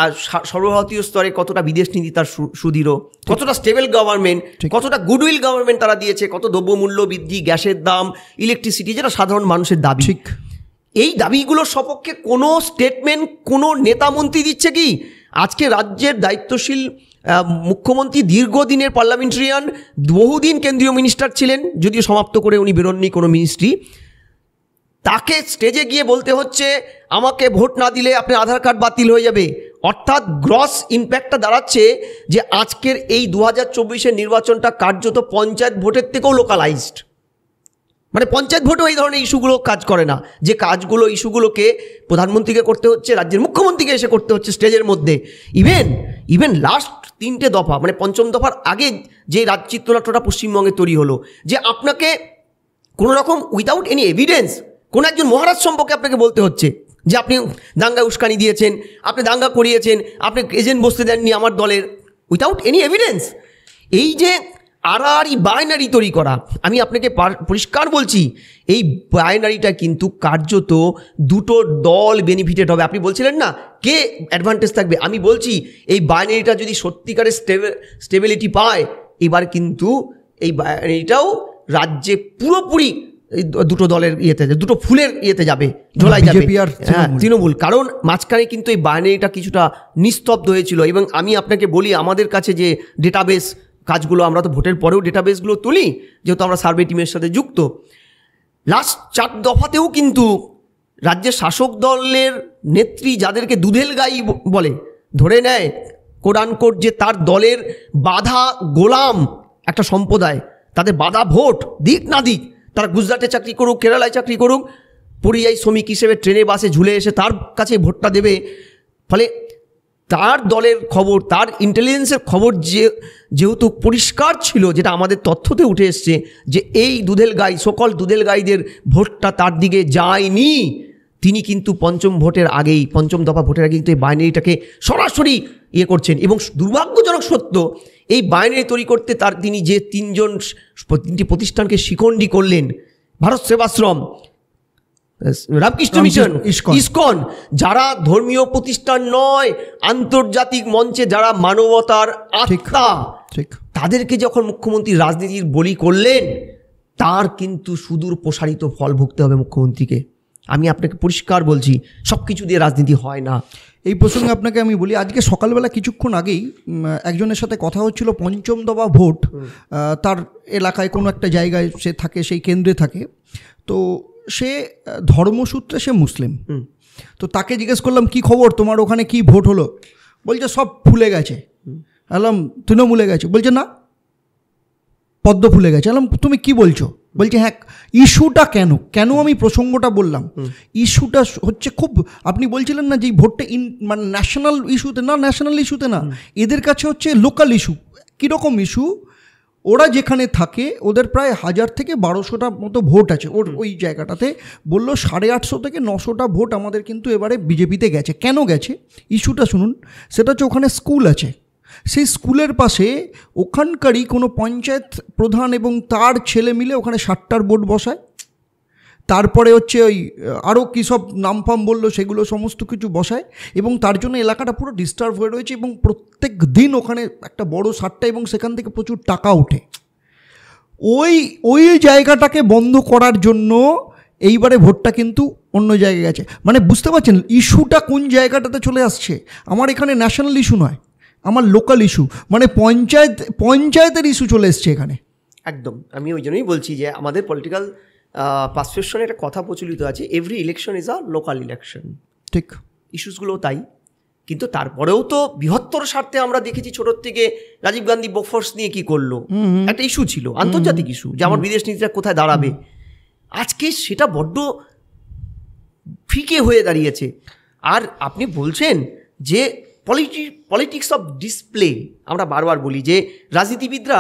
আর সর্বভারতীয় স্তরে কতটা বিদেশ নীতি তার সুদৃঢ়, কতটা স্টেবল গভর্নমেন্ট, কতটা গুডউইল গভর্নমেন্ট তারা দিয়েছে, কত দ্রব্যমূল্য বৃদ্ধি, গ্যাসের দাম, ইলেকট্রিসিটি, যেটা সাধারণ মানুষের দাবি। ঠিক, এই দাবিগুলোর সপক্ষে কোনো স্টেটমেন্ট কোনো নেতা মন্ত্রী দিচ্ছে কি? আজকে রাজ্যের দায়িত্বশীল মুখ্যমন্ত্রী, দীর্ঘদিনের পার্লামেন্টারিয়ান, বহুদিন কেন্দ্রীয় মিনিস্টার ছিলেন, যদিও সমাপ্ত করে উনি বেরোননি কোনো মিনিস্ট্রি, তাকে স্টেজে গিয়ে বলতে হচ্ছে আমাকে ভোট না দিলে আপনার আধার কার্ড বাতিল হয়ে যাবে, অর্থাৎ গ্রস ইম্প্যাক্টটা দাঁড়াচ্ছে যে আজকের এই 2024-এর নির্বাচনটা কার্যত পঞ্চায়েত ভোটের থেকেও লোকালাইজড। মানে পঞ্চায়েত ভোটেও এই ধরনের ইস্যুগুলো কাজ করে না, যে ইস্যুগুলোকে প্রধানমন্ত্রীকে করতে হচ্ছে, রাজ্যের মুখ্যমন্ত্রীকে এসে করতে হচ্ছে স্টেজের মধ্যে। ইভেন লাস্ট 3টে দফা, মানে পঞ্চম দফার আগে যে চিত্রনাট্যটা পশ্চিমবঙ্গে তৈরি হলো, যে আপনাকে কোনো রকম উইদাউট এনি এভিডেন্স কোনো একজন মহারাজ সম্পর্কে আপনাকে বলতে হচ্ছে যে আপনি দাঙ্গা উস্কানি দিয়েছেন, আপনি দাঙ্গা করিয়েছেন, আপনি এজেন্ট বসতে দেননি আমার দলের, উইদাউট এনি এভিডেন্স। এই যে আড়াআড়ি বাইনারি তৈরি করা, আমি আপনাকে পরিষ্কার বলছি, এই বাইনারিটা কিন্তু কার্যত দুটো দল বেনিফিটেড হবে। আপনি বলছিলেন না কে অ্যাডভান্টেজ থাকবে, আমি বলছি এই বাইনারিটা যদি সত্যিকারের স্টেবিলিটি পায়, এবার কিন্তু এই বাইনারিটাও রাজ্যে পুরোপুরি এই দুটো দলের ইয়েতে, দুটো ফুলের ইয়েতে যাবে, ঝোলায় যাবে, তৃণমূল। কারণ মাঝখানে কিন্তু এই বাইনারিটা কিছুটা নিস্তব্ধ হয়েছিল। এবং আমি আপনাকে বলি, আমাদের কাছে যে ডেটাবেস কাজগুলো, আমরা তো ভোটের পরেও ডেটাবেসগুলো তুলি, যেহেতু আমরা সার্ভে টিমের সাথে যুক্ত। লাস্ট 4 দফাতেও কিন্তু রাজ্যের শাসক দলের নেত্রী যাদেরকে দুধেল গাই বলে ধরে নেয় কোরআন কোট, যে তার দলের বাধা গোলাম একটা সম্প্রদায়, তাদের বাধা ভোট দিক না দিক, তারা গুজরাটে চাকরি করুক, কেরালায় চাকরি করুক, পরিযায়ী শ্রমিক হিসেবে ট্রেনে বাসে ঝুলে এসে তার কাছে ভোটটা দেবে। ফলে তার দলের খবর, তার ইন্টেলিজেন্সের খবর যেহেতু পরিষ্কার ছিল, যেটা আমাদের তথ্যতে উঠে এসছে, যে এই দুধেল গাই, সকল দুধেল গাইদের ভোটটা তার দিকে যায়নি, তিনি কিন্তু পঞ্চম দফা ভোটের আগে কিন্তু এই বাইনারিটাকে সরাসরি করছেন। এবং দুর্ভাগ্যজনক সত্য, এই বাইনারি তৈরি করতে তিনি যে 3টি প্রতিষ্ঠানকে শিখণ্ডী করলেন, ভারত সেবাশ্রম, রামকৃষ্ণ মিশন, ইসকন, যারা ধর্মীয় প্রতিষ্ঠান নয়, আন্তর্জাতিক মঞ্চে যারা মানবতার আত্মা, তাদেরকে যখন মুখ্যমন্ত্রী রাজনীতির বলি করলেন, তার কিন্তু সুদূর প্রসারিত ফল ভুগতে হবে মুখ্যমন্ত্রীকে। আমি আপনাকে পরিষ্কার বলছি, সব কিছু দিয়ে রাজনীতি হয় না। এই প্রসঙ্গে আপনাকে আমি বলি, আজকে সকালবেলা কিছুক্ষণ আগেই একজনের সাথে কথা হচ্ছিল, পঞ্চম দফা ভোট, তার এলাকায় কোনো একটা জায়গায় সে থাকে, সেই কেন্দ্রে থাকে, তো সে ধর্মসূত্রে সে মুসলিম। তো তাকে জিজ্ঞেস করলাম, কি খবর তোমার ওখানে, কি ভোট হলো? বলছে সব ফুলে গেছে। বললাম তৃণমূলে গেছে? বলছে না, পদ্ম ফুলে গেছে। বললাম তুমি কি বলছো? বলছে হ্যাঁ। ইস্যুটা কেন আমি প্রসঙ্গটা বললাম, ইস্যুটা হচ্ছে খুব, আপনি বলছিলেন না যে ভোটটা মানে ন্যাশনাল ইস্যুতে না, এদের কাছে হচ্ছে লোকাল ইস্যু। কীরকম ইস্যু? ওরা যেখানে থাকে ওদের প্রায় 1000 থেকে 1200টা মতো ভোট আছে ওই জায়গাটাতে। বললো 850 থেকে 900টা ভোট আমাদের কিন্তু এবারে বিজেপিতে গেছে। কেন গেছে ইস্যুটা শুনুন। সেটা হচ্ছে ওখানে স্কুল আছে, সেই স্কুলের পাশে ওখানকারই কোনো পঞ্চায়েত প্রধান এবং তার ছেলে মিলে ওখানে 60টার বোর্ড বসায়। তারপরে হচ্ছে ওই আরও কী সব নামফাম বললো, সেগুলো সমস্ত কিছু বসায়, এবং তার জন্য এলাকাটা পুরো ডিস্টার্ব হয়ে রয়েছে। এবং প্রত্যেক দিন ওখানে একটা বড় সাট্টা, এবং সেখান থেকে প্রচুর টাকা ওঠে। ওই জায়গাটাকে বন্ধ করার জন্য এইবারে ভোটটা কিন্তু অন্য জায়গায় গেছে। মানে বুঝতে পারছেন ইস্যুটা কোন জায়গাটাতে চলে আসছে। আমার এখানে ন্যাশনাল ইস্যু নয়, আমার লোকাল ইস্যু, মানে পঞ্চায়েতের ইস্যু চলে এসছে এখানে। একদম, আমি ওই জন্যই বলছি যে আমাদের পলিটিক্যাল পারসেপশনে একটা কথা প্রচলিত আছে, every election is a local election. ঠিক, ইস্যুসগুলো তাই। কিন্তু তারপরেও তো বৃহত্তর স্বার্থে আমরা দেখেছি ছোটোর থেকে রাজীব গান্ধী বোফোর্স নিয়ে কি করলো, একটা ইস্যু ছিল, আন্তর্জাতিক ইস্যু, যে আমার বিদেশ নীতিটা কোথায় দাঁড়াবে। আজকে সেটা বড্ড ফিকে হয়ে দাঁড়িয়েছে। আর আপনি বলছেন যে পলিটিক্স অফ ডিসপ্লে, আমরা বারবার বলি যে রাজনীতিবিদরা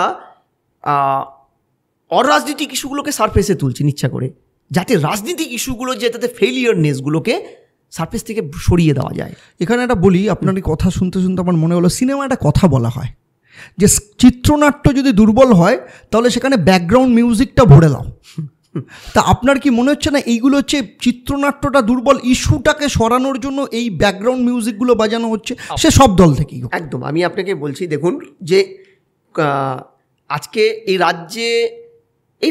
অরাজনৈতিক ইস্যুগুলোকে সারফেসে তুলছেন ইচ্ছা করে, যাতে রাজনৈতিক ইস্যুগুলো, যাতে ফেলিয়ারনেসগুলোকে সারফেস থেকে সরিয়ে দেওয়া যায়। এখানে একটা বলি, আপনার এই কথা শুনতে শুনতে আমার মনে হলো, সিনেমা একটা কথা বলা হয় যে চিত্রনাট্য যদি দুর্বল হয় তাহলে সেখানে ব্যাকগ্রাউন্ড মিউজিকটা ভরে দাও। তা আপনার কি মনে হচ্ছে না এইগুলো হচ্ছে চিত্রনাট্যটা দুর্বল, ইস্যুটাকে সরানোর জন্য এই ব্যাকগ্রাউন্ড মিউজিকগুলো বাজানো হচ্ছে, সে সব দল থেকেই? একদম, আমি আপনাকে বলছি, দেখুন যে আজকে এই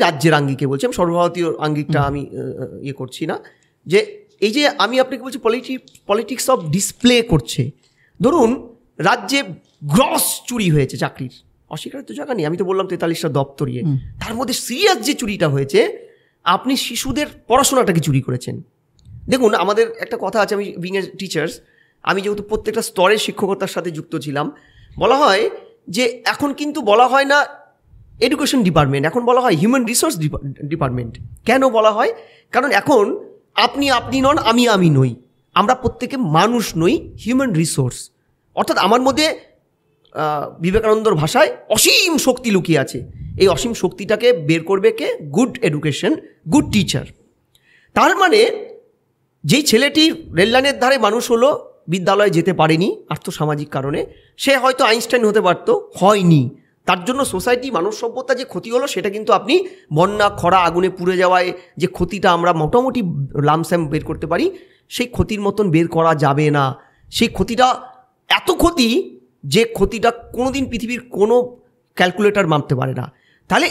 রাজ্যের আঙ্গিকে বলছি, আমি সর্বভারতীয় আঙ্গিকটা আমি করছি না, যে এই যে আমি আপনাকে বলছি পলিটিক্স অফ ডিসপ্লে করছে। ধরুন রাজ্যে গ্রস চুরি হয়েছে চাকরির, অস্বীকারের তো জায়গা নেই, আমি তো বললাম 43টা দপ্তরিয়ে, তার মধ্যে সিরিয়াস যে চুরিটা হয়েছে, আপনি শিশুদের পড়াশোনাটাকে চুরি করেছেন। দেখুন আমাদের একটা কথা আছে, আমি বিং এ টিচার্স, আমি যেহেতু প্রত্যেকটা স্তরের শিক্ষকতার সাথে যুক্ত ছিলাম, বলা হয় যে এখন কিন্তু বলা হয় না এডুকেশন ডিপার্টমেন্ট, এখন বলা হয় হিউম্যান রিসোর্স ডিপার্টমেন্ট। কেন বলা হয়? কারণ এখন আপনি নন, আমি নই, আমরা প্রত্যেকে মানুষ নই, হিউম্যান রিসোর্স। অর্থাৎ আমার মধ্যে বিবেকানন্দর ভাষায় অসীম শক্তি লুকিয়ে আছে। এই অসীম শক্তিটাকে বের করবে কে? Good education, good teacher. তার মানে যেই ছেলেটি রেললাইনের ধারে মানুষ হলো, বিদ্যালয়ে যেতে পারেনি আর্থসামাজিক কারণে, সে হয়তো আইনস্টাইন হতে পারত, হয়নি। তার জন্য সোসাইটি, মানব সভ্যতা যে ক্ষতি হলো সেটা কিন্তু আপনি বন্যা, খরা, আগুনে পুড়ে যাওয়ায় যে ক্ষতিটা আমরা মোটামুটি লামস্যাম বের করতে পারি, সেই ক্ষতির মতন বের করা যাবে না। সেই ক্ষতিটা এত ক্ষতি যে ক্ষতিটা কোনোদিন পৃথিবীর কোনো ক্যালকুলেটর মাপতে পারে না। তাহলে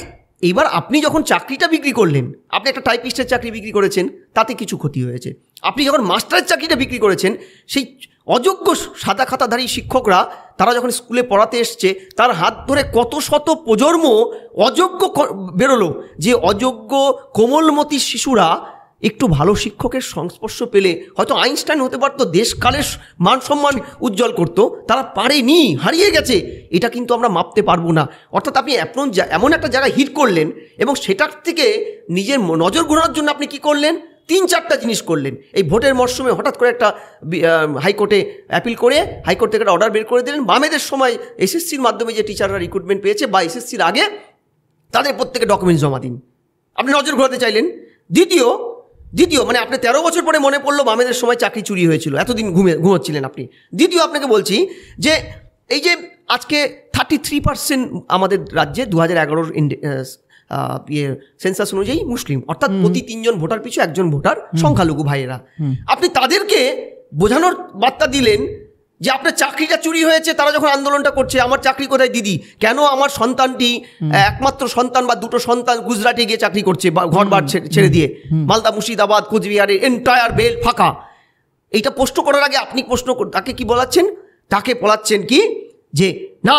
এইবার আপনি যখন চাকরিটা বিক্রি করলেন, আপনি একটা টাইপিস্টের চাকরি বিক্রি করেছেন, তাতে কিছু ক্ষতি হয়েছে। আপনি যখন মাস্টারের চাকরিটা বিক্রি করেছেন, সেই অযোগ্য সাদা খাতাধারী শিক্ষকরা তারা যখন স্কুলে পড়াতে এসছে, তার হাত ধরে কত শত প্রজন্ম অযোগ্য বেরোলো, যে অযোগ্য কোমলমতি শিশুরা একটু ভালো শিক্ষকের সংস্পর্শ পেলে হয়তো আইনস্টাইন হতে পারতো, দেশকালের মান সম্মান উজ্জ্বল করতো, তারা পারেনি, হারিয়ে গেছে। এটা কিন্তু আমরা মাপতে পারবো না। অর্থাৎ আপনি এমন একটা জায়গায় হিট করলেন এবং সেটার থেকে নিজের নজর ঘোরানোর জন্য আপনি কি করলেন? 3-4টা জিনিস করলেন। এই ভোটের মরশুমে হঠাৎ করে একটা হাইকোর্টে অ্যাপিল করে হাইকোর্ট থেকে একটা অর্ডার বের করে দিলেন, বামেদের সময় এসএসসির মাধ্যমে যে টিচাররা রিক্রুটমেন্ট পেয়েছে বা এসএসসির আগে, তাদের প্রত্যেকে ডকুমেন্টস জমা দিন। আপনি নজর ঘোরাতে চাইলেন। দ্বিতীয় মানে আপনি 13 বছর পরে মনে পড়লো বামেদের সময় চাকরি চুরি হয়েছিল, এতদিন ঘুমোচ্ছিলেন আপনি। দ্বিতীয় আপনাকে বলছি যে এই যে আজকে 33% আমাদের রাজ্যে 2011 সেন্সাস অনুযায়ী মুসলিম, অর্থাৎ প্রতি 3 জন ভোটার পিছু 1 জন ভোটার সংখ্যালঘু ভাইয়েরা। আপনি তাদেরকে বোঝানোর বার্তা দিলেন যে আপনার চাকরিটা চুরি হয়েছে। তারা যখন আন্দোলনটা করছে, আমার চাকরি কোথায় দিদি, কেন আমার সন্তানটি, একমাত্র সন্তান বা 2টো সন্তান গুজরাটে গিয়ে চাকরি করছে, ঘর বার ছেড়ে দিয়ে, মালদা, মুর্শিদাবাদ, কোচবিহারের এন্টায়ার বেল ফাঁকা। এইটা প্রশ্ন করার আগে আপনি তাকে কি বলাচ্ছেন? তাকে বলাচ্ছেন কি যে না,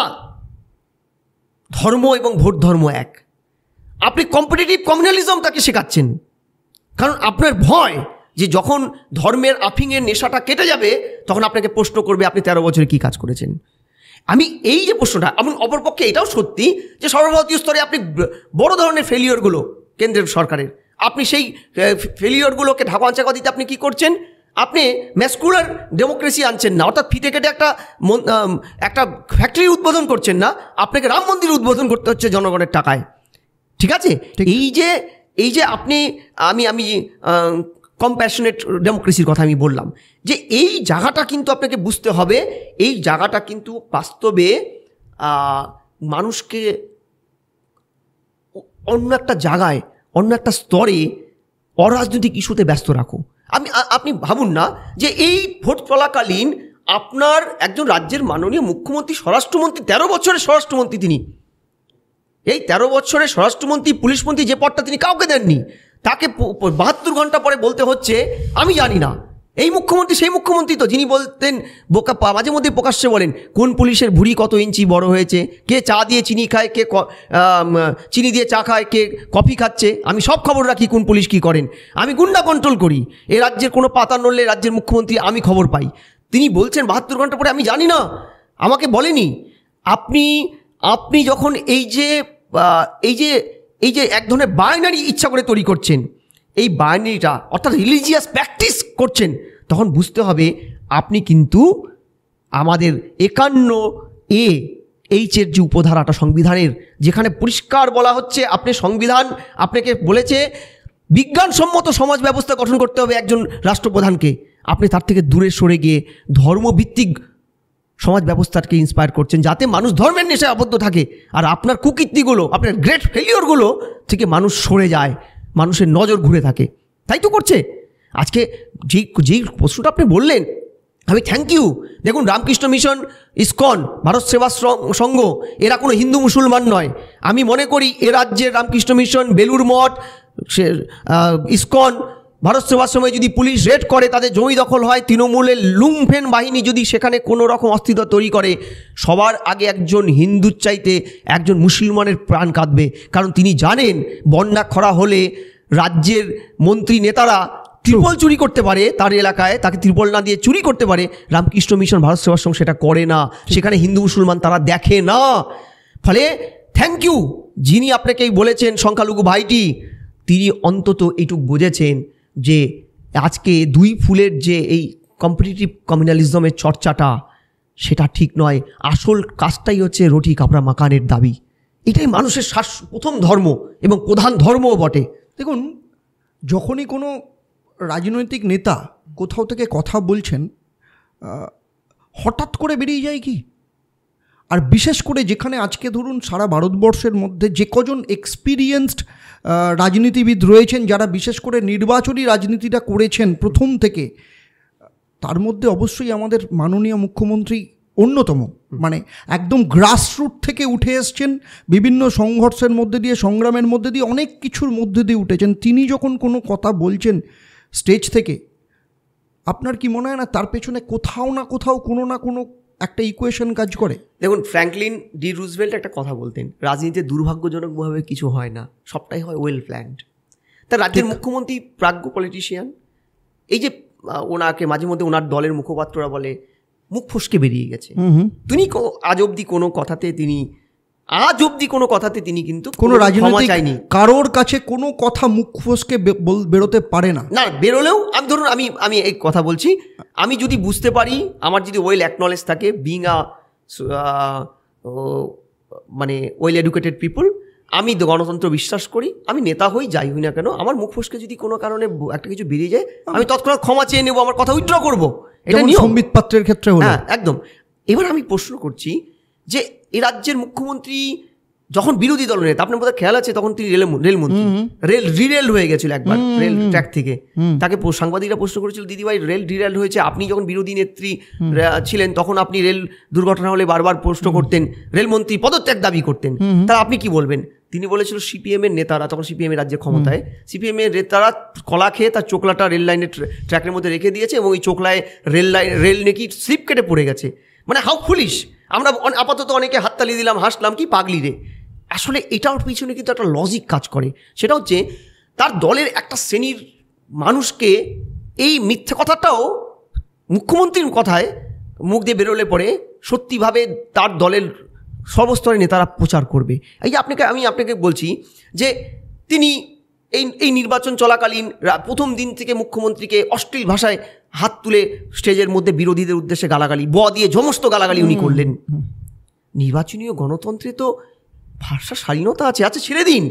ধর্ম এবং ভোট ধর্ম এক। আপনি কম্পিটিটিভ কমিউনালিজম তাকে শেখাচ্ছেন, কারণ আপনার ভয় যে যখন ধর্মের আফিংয়ের নেশাটা কেটে যাবে তখন আপনাকে প্রশ্ন করবে আপনি 13 বছরে কী কাজ করেছেন। আমি এই যে প্রশ্নটা, এমন অপরপক্ষে এটাও সত্যি যে সর্বভারতীয় স্তরে আপনি বড় ধরনের ফেলিওরগুলো কেন্দ্রের সরকারের, আপনি সেই ফেলিওরগুলোকে ঢাকা দিতে আপনি কী করছেন? আপনি ম্যাসকুলার ডেমোক্রেসি আনছেন না, অর্থাৎ ফিতে কেটে একটা ফ্যাক্টরি উদ্বোধন করছেন না, আপনাকে রাম মন্দির উদ্বোধন করতে হচ্ছে জনগণের টাকায়। ঠিক আছে? এই যে আপনি আমি কম্প্যাশনেট ডেমোক্রেসির কথা আমি বললাম, যে এই জায়গাটা কিন্তু আপনাকে বুঝতে হবে। এই জায়গাটা কিন্তু বাস্তবে মানুষকে অন্য একটা জায়গায়, অন্য একটা স্তরে অরাজনৈতিক ইস্যুতে ব্যস্ত রাখো। আপনি ভাবুন না যে এই ভোট চলাকালীন আপনার একজন রাজ্যের মাননীয় মুখ্যমন্ত্রী, স্বরাষ্ট্রমন্ত্রী, 13 বছরের স্বরাষ্ট্রমন্ত্রী, তিনি এই 13 বছরের স্বরাষ্ট্রমন্ত্রী, পুলিশমন্ত্রী যে পদটা তিনি কাউকে দেননি, তাকে 72 ঘন্টা পরে বলতে হচ্ছে আমি জানি না। এই মুখ্যমন্ত্রী সেই মুখ্যমন্ত্রী তো যিনি বলতেন, মাঝে মধ্যে প্রকাশ্যে বলেন কোন পুলিশের ভুঁড়ি কত ইঞ্চি বড় হয়েছে, কে চা দিয়ে চিনি খায়, কে চিনি দিয়ে চা খায়, কে কফি খাচ্ছে, আমি সব খবর রাখি কোন পুলিশ কী করেন, আমি গুন্ডা কন্ট্রোল করি, এ রাজ্যের কোনো পাতা নড়লে রাজ্যের মুখ্যমন্ত্রী আমি খবর পাই। তিনি বলছেন 72 ঘন্টা পরে আমি জানি না, আমাকে বলেনি। আপনি যখন এই যে এক ধরনের বাইনারি ইচ্ছা করে তৈরি করছের, এই বাইনারিটা অর্থাৎ রিলিজিয়াস প্র্যাকটিস করছেন, তখন বুঝতে হবে আপনি কিন্তু আমাদের 51A যে উপধারাটা সংবিধানের, যেখানে পরিষ্কার বলা হচ্ছে আপনি সংবিধান আপনাকে বলেছে বিজ্ঞানসম্মত সমাজ ব্যবস্থা গঠন করতে হবে একজন রাষ্ট্রপ্রধানকে, আপনি তার থেকে দূরে সরে গিয়ে ধর্মভিত্তিক সমাজ ব্যবস্থাকে ইন্সপায়ার করছেন, যাতে মানুষ ধর্মের নেশায় আবদ্ধ থাকে, আর আপনার কুকীর্তিগুলো, আপনার গ্রেট ফেলিওরগুলো থেকে মানুষ সরে যায়, মানুষের নজর ঘুরে থাকে। তাই তো করছে। আজকে যেই প্রশ্নটা আপনি বললেন, আমি থ্যাংক ইউ। দেখুন, রামকৃষ্ণ মিশন, ইসকন, ভারত সেবা সংঘ, এরা কোনো হিন্দু মুসলমান নয়। আমি মনে করি এ রাজ্যের রামকৃষ্ণ মিশন, বেলুর মঠ, ইসকন, ভারত সেবার সময় যদি পুলিশ রেড করে, তাদের জমি দখল হয়, তৃণমূলের লুম্ফেন বাহিনী যদি সেখানে কোনো রকম অস্তিত্ব তৈরি করে, সবার আগে একজন হিন্দুর চাইতে একজন মুসলমানের প্রাণ কাঁদবে। কারণ তিনি জানেন বন্যা খরা হলে রাজ্যের মন্ত্রী নেতারা ত্রিপল চুরি করতে পারে তার এলাকায়, তাকে ত্রিপল না দিয়ে চুরি করতে পারে। রামকৃষ্ণ মিশন, ভারত সেবাশ্রম সেটা করে না, সেখানে হিন্দু মুসলমান তারা দেখে না। ফলে থ্যাংক ইউ যিনি আপনাকে বলেছেন সংখ্যালঘু ভাইটি, তিনি অন্তত এইটুকু বুঝেছেন যে আজকে দুই ফুলের যে এই কম্পিটিটিভ কমিউনালিজমের চর্চাটা সেটা ঠিক নয়। আসল কাজটাই হচ্ছে রুটি কাপড়া মাকানের দাবি। এটাই মানুষের প্রথম ধর্ম এবং প্রধান ধর্মও বটে। দেখুন, যখনই কোনো রাজনৈতিক নেতা কোথাও থেকে কথা বলছেন, হঠাৎ করে বেরিয়ে যায় কি? আর বিশেষ করে যেখানে আজকে ধরুন সারা ভারতবর্ষের মধ্যে যে কজন এক্সপিরিয়েন্সড রাজনীতিবিদ রয়েছেন, যারা বিশেষ করে নির্বাচনী রাজনীতিটা করেছেন প্রথম থেকে, তার মধ্যে অবশ্যই আমাদের মাননীয় মুখ্যমন্ত্রী অন্যতম। মানে একদম গ্রাসরুট থেকে উঠে এসছেন, বিভিন্ন সংঘর্ষের মধ্যে দিয়ে, সংগ্রামের মধ্যে দিয়ে, অনেক কিছুর মধ্যে দিয়ে উঠেছেন। তিনি যখন কোনো কথা বলছেন স্টেজ থেকে, আপনার কি মনে হয় না তার পেছনে কোথাও না কোথাও কোনো না কোনো একটা ইকুয়েশন কাজ করে? দেখুন, ফ্র্যাঙ্কলিন ডি রুজভেল্ট একটা কথা বলতেন, রাজনীতিতে দুর্ভাগ্যজনকভাবে কিছু হয় না, সবটাই হয় ওয়েল প্ল্যান্ড। তার রাজ্যের মুখ্যমন্ত্রী প্রাজ্ঞ পলিটিশিয়ান। এই যে ওনাকে মাঝে মধ্যে ওনার দলের মুখপাত্ররা বলে মুখ ফসকে বেরিয়ে গেছে, তিনি আজ অবধি কোনো কথাতে তিনি কিন্তু কোনো রাজনীতি চাইনি, কারোর কাছে কোনো কথা মুখ ফসকে বেরোতে পারে না। না বেরোলেও আমি ধরুন আমি এই কথা বলছি, আমি যদি বুঝতে পারি, আমার যদি ওয়েল অ্যাকনলেজ থাকে, বিং মানে ওয়েল এডুকেটেড পিপল, আমি গণতন্ত্র বিশ্বাস করি, আমি নেতা হই যাই হই না কেন, আমার মুখ ফসকে যদি কোনো কারণে একটা কিছু বেরিয়ে যায়, আমি তৎক্ষণাৎ ক্ষমা চেয়ে নেবো, আমার কথা উইথড্র করবো। এটা নিয়ম। সম্বিত পাত্রের ক্ষেত্রে হলো। হ্যাঁ, একদম। এবার আমি প্রশ্ন করছি যে এই রাজ্যের মুখ্যমন্ত্রী যখন বিরোধী দল নেতা, আপনার বোধহয় খেয়াল আছে, তখন তিনি রেলমন্ত্রী, রিরেল হয়ে গেছিল একবার রেল ট্র্যাক থেকে। তাকে সাংবাদিকরা প্রশ্ন করেছিল, দিদিভাই রেল রিরেল হয়েছে, আপনি যখন বিরোধী নেত্রী ছিলেন তখন আপনি রেল দুর্ঘটনা হলে বারবার প্রশ্ন করতেন, রেলমন্ত্রী পদত্যাগ দাবি করতেন, তা আপনি কি বলবেন? তিনি বলেছিল সিপিএম এর নেতারা, তখন সিপিএম এর রাজ্যে ক্ষমতায়, সিপিএম এর নেতারা কলা খেয়ে তার চোখলাটা রেল লাইনের ট্র্যাকের মধ্যে রেখে দিয়েছে এবং ওই চোখলায় রেল নাকি স্লিপ কেটে পড়ে গেছে। মানে হাউ ফুলিশ! আমরা আপাতত অনেকে হাততালি দিলাম, হাসলাম, কি পাগলি রে। আসলে এটার পিছনে কিন্তু একটা লজিক কাজ করে, সেটা হচ্ছে তার দলের একটা শ্রেণীর মানুষকে এই মিথ্যে কথাটাও মুখ্যমন্ত্রীর কথায় মুখ দিয়ে বেরোলে পরে সত্যিভাবে তার দলের সর্বস্তরের নেতারা প্রচার করবে। এই যে আমি আপনাকে বলছি যে তিনি এই নির্বাচন চলাকালীন প্রথম দিন থেকে মুখ্যমন্ত্রীকে অশ্লীল ভাষায় হাত তুলে স্টেজের মধ্যে বিরোধীদের উদ্দেশ্যে গালাগালি, দিয়ে সমস্ত গালাগালি উনি করলেন। নির্বাচনীয় গণতন্ত্রে তো ভাষা স্বাধীনতা আছে, ছেড়ে দিন।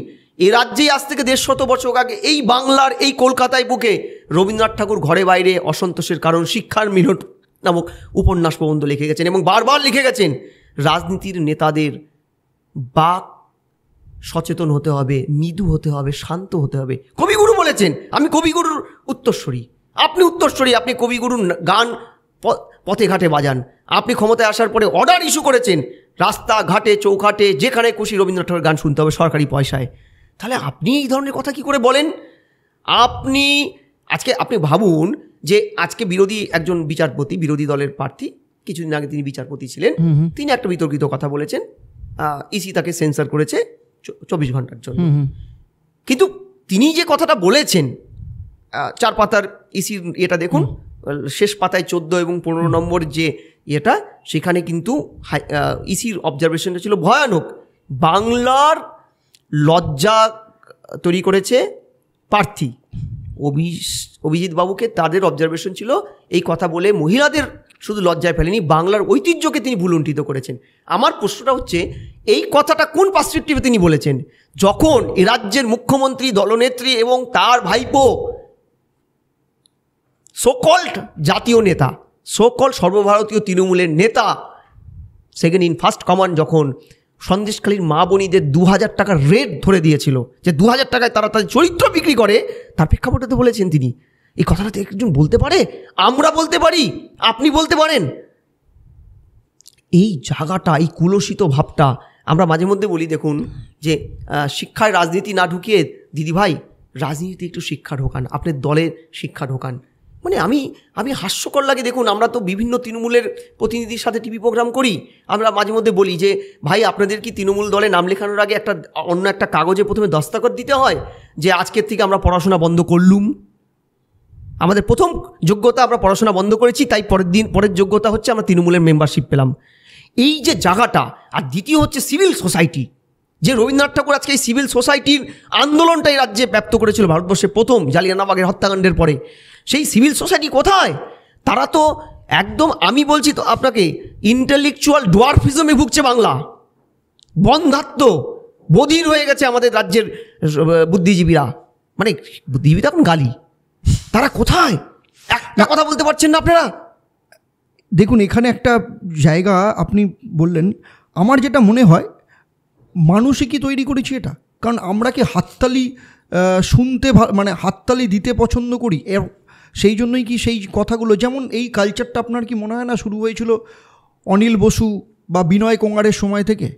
এ রাজ্যেই আজ থেকে 150 বছর আগে এই বাংলার এই কলকাতায় বুকে রবীন্দ্রনাথ ঠাকুর ঘরে বাইরে অসন্তোষের কারণ শিক্ষার মিলন নামক উপন্যাস প্রবন্ধ লিখে গেছেন এবং বারবার লিখে গেছেন রাজনীতির নেতাদের বাক সচেতন হতে হবে, মৃদু হতে হবে, শান্ত হতে হবে। কবিগুরু বলেছেন, আমি কবিগুরুর উত্তরস্বরী, আপনি উত্তরস্বরী, আপনি কবিগুরুর গান পথে ঘাটে বাজান। আপনি ক্ষমতায় আসার পরে অর্ডার ইস্যু করেছেন রাস্তাঘাটে চৌঘাটে যেখানে খুশি রবীন্দ্রনাথ ঠাকুরের গান শুনতে হবে সরকারি পয়সায়। তাহলে আপনি এই ধরনের কথা কি করে বলেন? আপনি ভাবুন যে আজকে একজন বিচারপতি, বিরোধী দলের প্রার্থী, কিছুদিন আগে তিনি বিচারপতি ছিলেন, তিনি একটা বিতর্কিত কথা বলেছেন, ইসি তাকে সেন্সার করেছে 24 ঘন্টার জন্য। কিন্তু তিনি যে কথাটা বলেছেন, 4 পাতার ইসির এটা দেখুন, শেষ পাতায় 14 এবং 15 নম্বর যে এটা, সেখানে কিন্তু ইসির অবজারভেশনটা ছিল ভয়ানক। বাংলার লজ্জা তৈরি করেছে প্রার্থী অভিজিৎ বাবুকে, তাদের অবজারভেশন ছিল এই কথা বলে মহিলাদের শুধু লজ্জায় ফেলেনি, বাংলার ঐতিহ্যকে তিনি ভুলুণ্ঠিত করেছেন। আমার প্রশ্নটা হচ্ছে এই কথাটা কোন পার্সপেক্টিভে তিনি বলেছেন, যখন এ রাজ্যের মুখ্যমন্ত্রী, দলনেত্রী এবং তার ভাইপো সোকল্ড জাতীয় নেতা, সোকল্ড সর্বভারতীয় তৃণমূলের নেতা, সেকেন্ড ইন ফার্স্ট কমান্ড, যখন সন্দেশখালীর মা বোনীদের 2000 টাকার রেট ধরে দিয়েছিল যে 2000 টাকায় তারা তাদের চরিত্র বিক্রি করে, তার প্রেক্ষাপটে তো বলেছেন তিনি। এই কথাটা তো একজন বলতে পারে, আমরা বলতে পারি, আপনি বলতে পারেন। এই জায়গাটা, এই কুলসিত ভাবটা আমরা মাঝে মধ্যে বলি, দেখুন যে শিক্ষায় রাজনীতি না ঢুকিয়ে দিদিভাই রাজনীতিতে একটু শিক্ষা ঢোকান, আপনার দলের শিক্ষা ঢোকান। মানে আমি হাস্যকর লাগে। দেখুন, আমরা তো বিভিন্ন তৃণমূলের প্রতিনিধির সাথে টিভি প্রোগ্রাম করি, আমরা মাঝে মধ্যে বলি যে ভাই আপনাদের কি তৃণমূল দলে নাম লেখানোর আগে অন্য একটা কাগজে প্রথমে দস্তখত দিতে হয় যে আজকের থেকে আমরা পড়াশোনা বন্ধ করলুম? আমাদের প্রথম যোগ্যতা আমরা পড়াশোনা বন্ধ করেছি, তাই পরের যোগ্যতা হচ্ছে আমরা তৃণমূলের মেম্বারশিপ পেলাম। এই যে জায়গাটা, আর দ্বিতীয় হচ্ছে সিভিল সোসাইটি, যে রবীন্দ্রনাথ ঠাকুর আজকে এই সিভিল সোসাইটির আন্দোলনটা এই রাজ্যে ব্যপ্ত করেছিল ভারতবর্ষে প্রথম জালিয়ানওয়ালাবাগের হত্যাকাণ্ডের পরে। সেই সিভিল সোসাইটি কোথায়? তারা তো একদম, আমি বলছি তো আপনাকে, ইন্টেলেকচুয়াল ডোয়ার্ফিজমে ভুগছে বাংলা, বন্ধাত্ম, বধির হয়ে গেছে আমাদের রাজ্যের বুদ্ধিজীবীরা। মানে বুদ্ধিজীবী এখন গালি, তারা কোথায়? একটা কথা বলতে পারছেন না আপনারা। দেখুন, এখানে একটা জায়গা আপনি বললেন, আমার যেটা মনে হয় মানুষই কি তৈরি করেছি এটা? কারণ আমরা কি হাততালি শুনতে মানে হাততালি দিতে পছন্দ করি? সেই জন্যই কি সেই কথাগুলো, যেমন এই কালচারটা আপনার কি মনে হয় না শুরু হয়েছিল অনিল বসু বা বিনয় কোঙ্গারের সময় থেকে?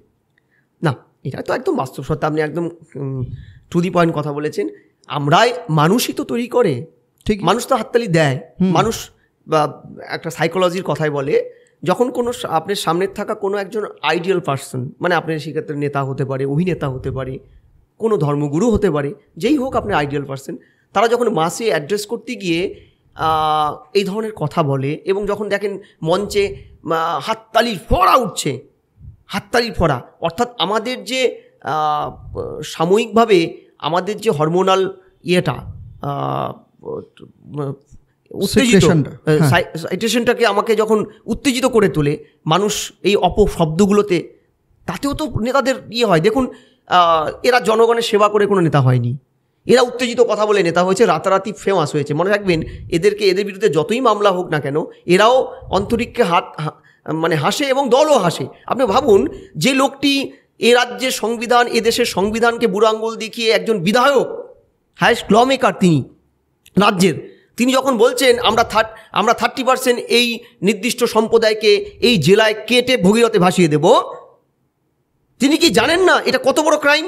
না, এটা তো একদম বাস্তব সত্য, আপনি একদম টু দি পয়েন্ট কথা বলেছেন। আমরাই, মানুষই তো তৈরি করে, ঠিক, মানুষ তো হাততালি দেয়। মানুষ বা একটা সাইকোলজির কথাই বলে, যখন কোনো আপনার সামনের থাকা কোনো একজন আইডিয়াল পার্সন, মানে আপনার সেক্ষেত্রে নেতা হতে পারে, অভিনেতা হতে পারে, কোনো ধর্মগুরু হতে পারে, যেই হোক আপনার আইডিয়াল পার্সন, তারা যখন মাসে অ্যাড্রেস করতে গিয়ে এই ধরনের কথা বলে, এবং যখন দেখেন মঞ্চে হাততালির ফোঁড়া উঠছে, হাততালির ফোঁড়া, অর্থাৎ আমাদের যে সাময়িকভাবে আমাদের যে হরমোনাল ইয়েটা সাইটেশনটাকে আমাকে যখন উত্তেজিত করে তোলে মানুষ এই অপশব্দগুলোতে, তাতেও তো নেতাদের ইয়ে হয়। দেখুন, এরা জনগণের সেবা করে কোনো নেতা হয়নি, এরা উত্তেজিত কথা বলে নেতা হয়েছে, রাতারাতি ফেমাস হয়েছে। মনে রাখবেন, এদের বিরুদ্ধে যতই মামলা হোক না কেন, এরাও অন্তরিক্ষে মানে হাসে এবং দলও হাসে। আপনি ভাবুন, যে লোকটি এ রাজ্যের সংবিধান, এ দেশের সংবিধানকে বুড়ো আঙুল দেখিয়ে একজন বিধায়ক, হাইয়েস্ট ল মেকার তিনি রাজ্যের, তিনি যখন বলছেন আমরা 30% এই নির্দিষ্ট সম্প্রদায়কে এই জেলায় কেটে ভগীরথে ভাসিয়ে দেব, তিনি কি জানেন না এটা কত বড় ক্রাইম?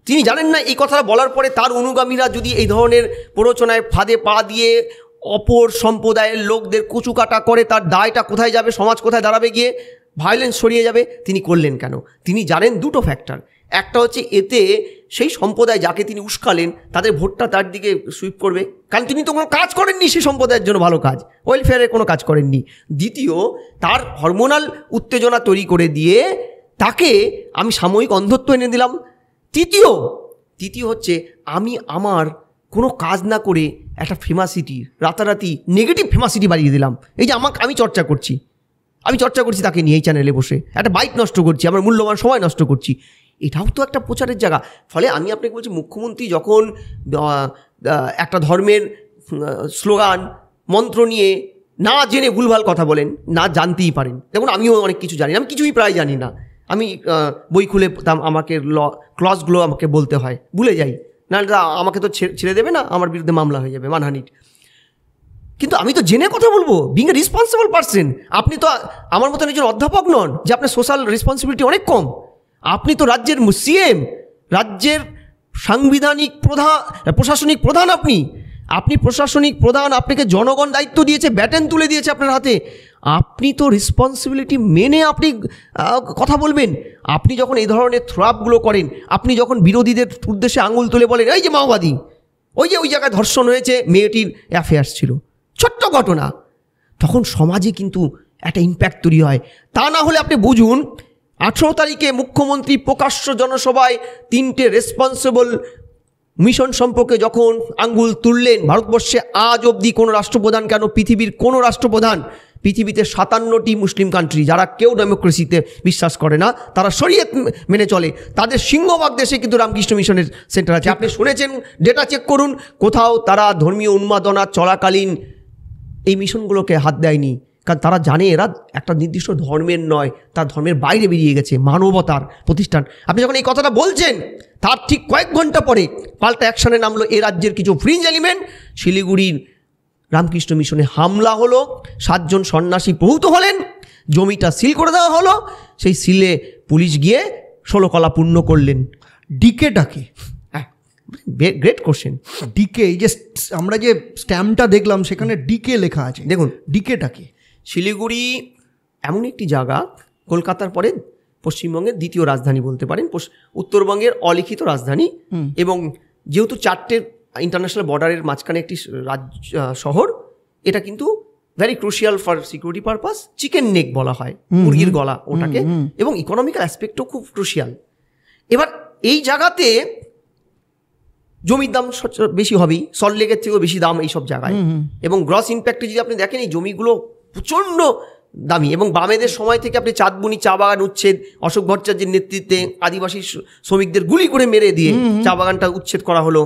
তিনি জানেন না এই কথাটা বলার পরে তার অনুগামীরা যদি এই ধরনের প্ররোচনায় ফাঁদে পা দিয়ে অপর সম্প্রদায়ের লোকদের কুচুকাটা করে, তার দায়টা কোথায় যাবে, সমাজ কোথায় দাঁড়াবে, গিয়ে ভায়োলেন্স ছড়িয়ে যাবে? তিনি করলেন কেন? তিনি জানেন দুটো ফ্যাক্টর। একটা হচ্ছে এতে সেই সম্প্রদায় যাকে তিনি উস্কালেন তাদের ভোটটা তার দিকে সুইপ করবে, কারণ তিনি তো কোনো কাজ করেননি সেই সম্প্রদায়ের জন্য, ভালো কাজ, ওয়েলফেয়ারের কোনো কাজ করেননি। দ্বিতীয়, তার হরমোনাল উত্তেজনা তৈরি করে দিয়ে তাকে আমি সাময়িক অন্ধত্ব এনে দিলাম। তৃতীয় হচ্ছে আমি আমার কোনো কাজ না করে একটা ফেমাসিটি, রাতারাতি নেগেটিভ ফেমাসিটি বাড়িয়ে দিলাম। এই যে আমি চর্চা করছি তাকে নিয়ে এই চ্যানেলে বসে, একটা বাইক নষ্ট করছি, আমার মূল্যবান সময় নষ্ট করছি, এটাও তো একটা প্রচারের জায়গা। ফলে আমি আপনাকে বলছি, মুখ্যমন্ত্রী যখন একটা ধর্মের স্লোগান মন্ত্র নিয়ে না জেনে ভুলভাল কথা বলেন, না জানতেই পারেন, দেখুন আমিও অনেক কিছু জানি না, আমি কিছুই প্রায় জানি না, আমি বই খুলে আমাকে ক্লজগুলো আমাকে বলতে হয়, ভুলে যাই, না আমাকে তো ছেড়ে দেবে না, আমার বিরুদ্ধে মামলা হয়ে যাবে, মানহানির। কিন্তু আমি তো জেনে কথা বলবো, বিং এ রেসপন্সিবল পার্সন। আপনি তো আমার মতন একজন অধ্যাপক নন যে আপনার সোশ্যাল রেসপন্সিবিলিটি অনেক কম। আপনি তো রাজ্যের সিএম, রাজ্যের সাংবিধানিক প্রশাসনিক প্রধান, আপনি প্রশাসনিক প্রধান, আপনাকে জনগণ দায়িত্ব দিয়েছে, ব্যাটন তুলে দিয়েছে আপনার হাতে, আপনি তো রেসপন্সিবিলিটি মেনে আপনি কথা বলবেন। আপনি যখন এই ধরনের থ্রাপগুলো করেন, আপনি যখন বিরোধীদের উদ্দেশ্যে আঙুল তুলে বলেন এই যে মাওবাদী, ওই জায়গায় ধর্ষণ হয়েছে, মেয়েটির অ্যাফেয়ার্স ছিল, ছোট্ট ঘটনা, তখন সমাজে কিন্তু একটা ইম্প্যাক্ট তৈরি হয়। তা না হলে আপনি বুঝুন, 18 তারিখে মুখ্যমন্ত্রী প্রকাশ্য জনসভায় 3টে রেসপন্সিবল মিশন সম্পর্কে যখন আঙ্গুল তুললেন, ভারতবর্ষে আজ অবধি কোনো রাষ্ট্রপ্রধান, কেন পৃথিবীর কোনো রাষ্ট্রপ্রধান, পৃথিবীতে 57টি মুসলিম কান্ট্রি যারা কেউ ডেমোক্রেসিতে বিশ্বাস করে না, তারা শরিয়ত মেনে চলে, তাদের সিংহভাগ দেশে কিন্তু রামকৃষ্ণ মিশনের সেন্টার আছে। আপনি শুনেছেন, ডেটা চেক করুন, কোথাও তারা ধর্মীয় উন্মাদনা চলাকালীন এই মিশনগুলোকে হাত দেয়নি, কারণ তারা জানে এরা একটা নির্দিষ্ট ধর্মের নয়, তার ধর্মের বাইরে বেরিয়ে গেছে, মানবতার প্রতিষ্ঠান। আপনি যখন এই কথাটা বলছেন, তার ঠিক কয়েক ঘন্টা পরে পাল্টা অ্যাকশনে নামলো এ রাজ্যের কিছু ফ্রিঞ্জ এলিমেন্ট। শিলিগুড়ির রামকৃষ্ণ মিশনে হামলা হলো, 7 জন সন্ন্যাসী প্রহূত হলেন, জমিটা সিল করে দেওয়া হলো, সেই সিলে পুলিশ গিয়ে 16 কলা পূর্ণ করলেন। ডিকেটাকে, হ্যাঁ, গ্রেট কোশ্চেন। ডিকে, এই যে আমরা যে স্ট্যাম্পটা দেখলাম সেখানে ডিকে লেখা আছে, দেখুন ডিকেটাকে। শিলিগুড়ি এমন একটি জায়গা, কলকাতার পরে পশ্চিমবঙ্গের দ্বিতীয় রাজধানী বলতে পারেন, উত্তরবঙ্গের অলিখিত রাজধানী, এবং যেহেতু 4টে ইন্টারন্যাশনাল বর্ডারের মাঝখানে একটি শহর, এটা কিন্তু very crucial for security purpose. Chicken neck বলা হয়, মুরগির গলা ওটাকে, এবং ইকোনমিক্যাল অ্যাসপেক্টও খুব ক্রুশিয়াল। এবার এই জায়গাতে জমির দাম বেশি হবেই, সল্টলেকের থেকেও বেশি দাম এইসব জায়গায়, এবং গ্রস ইম্প্যাক্টে যদি আপনি দেখেন এই জমিগুলো প্রচণ্ড দামি। এবং বামেদের সময় থেকে আপনি চাঁদবুনি চা বাগান উচ্ছেদ, অশোক ভট্টাচার্যের নেতৃত্বে আদিবাসী শ্রমিকদের গুলি করে মেরে দিয়ে চা বাগানটা উচ্ছেদ করা হলো,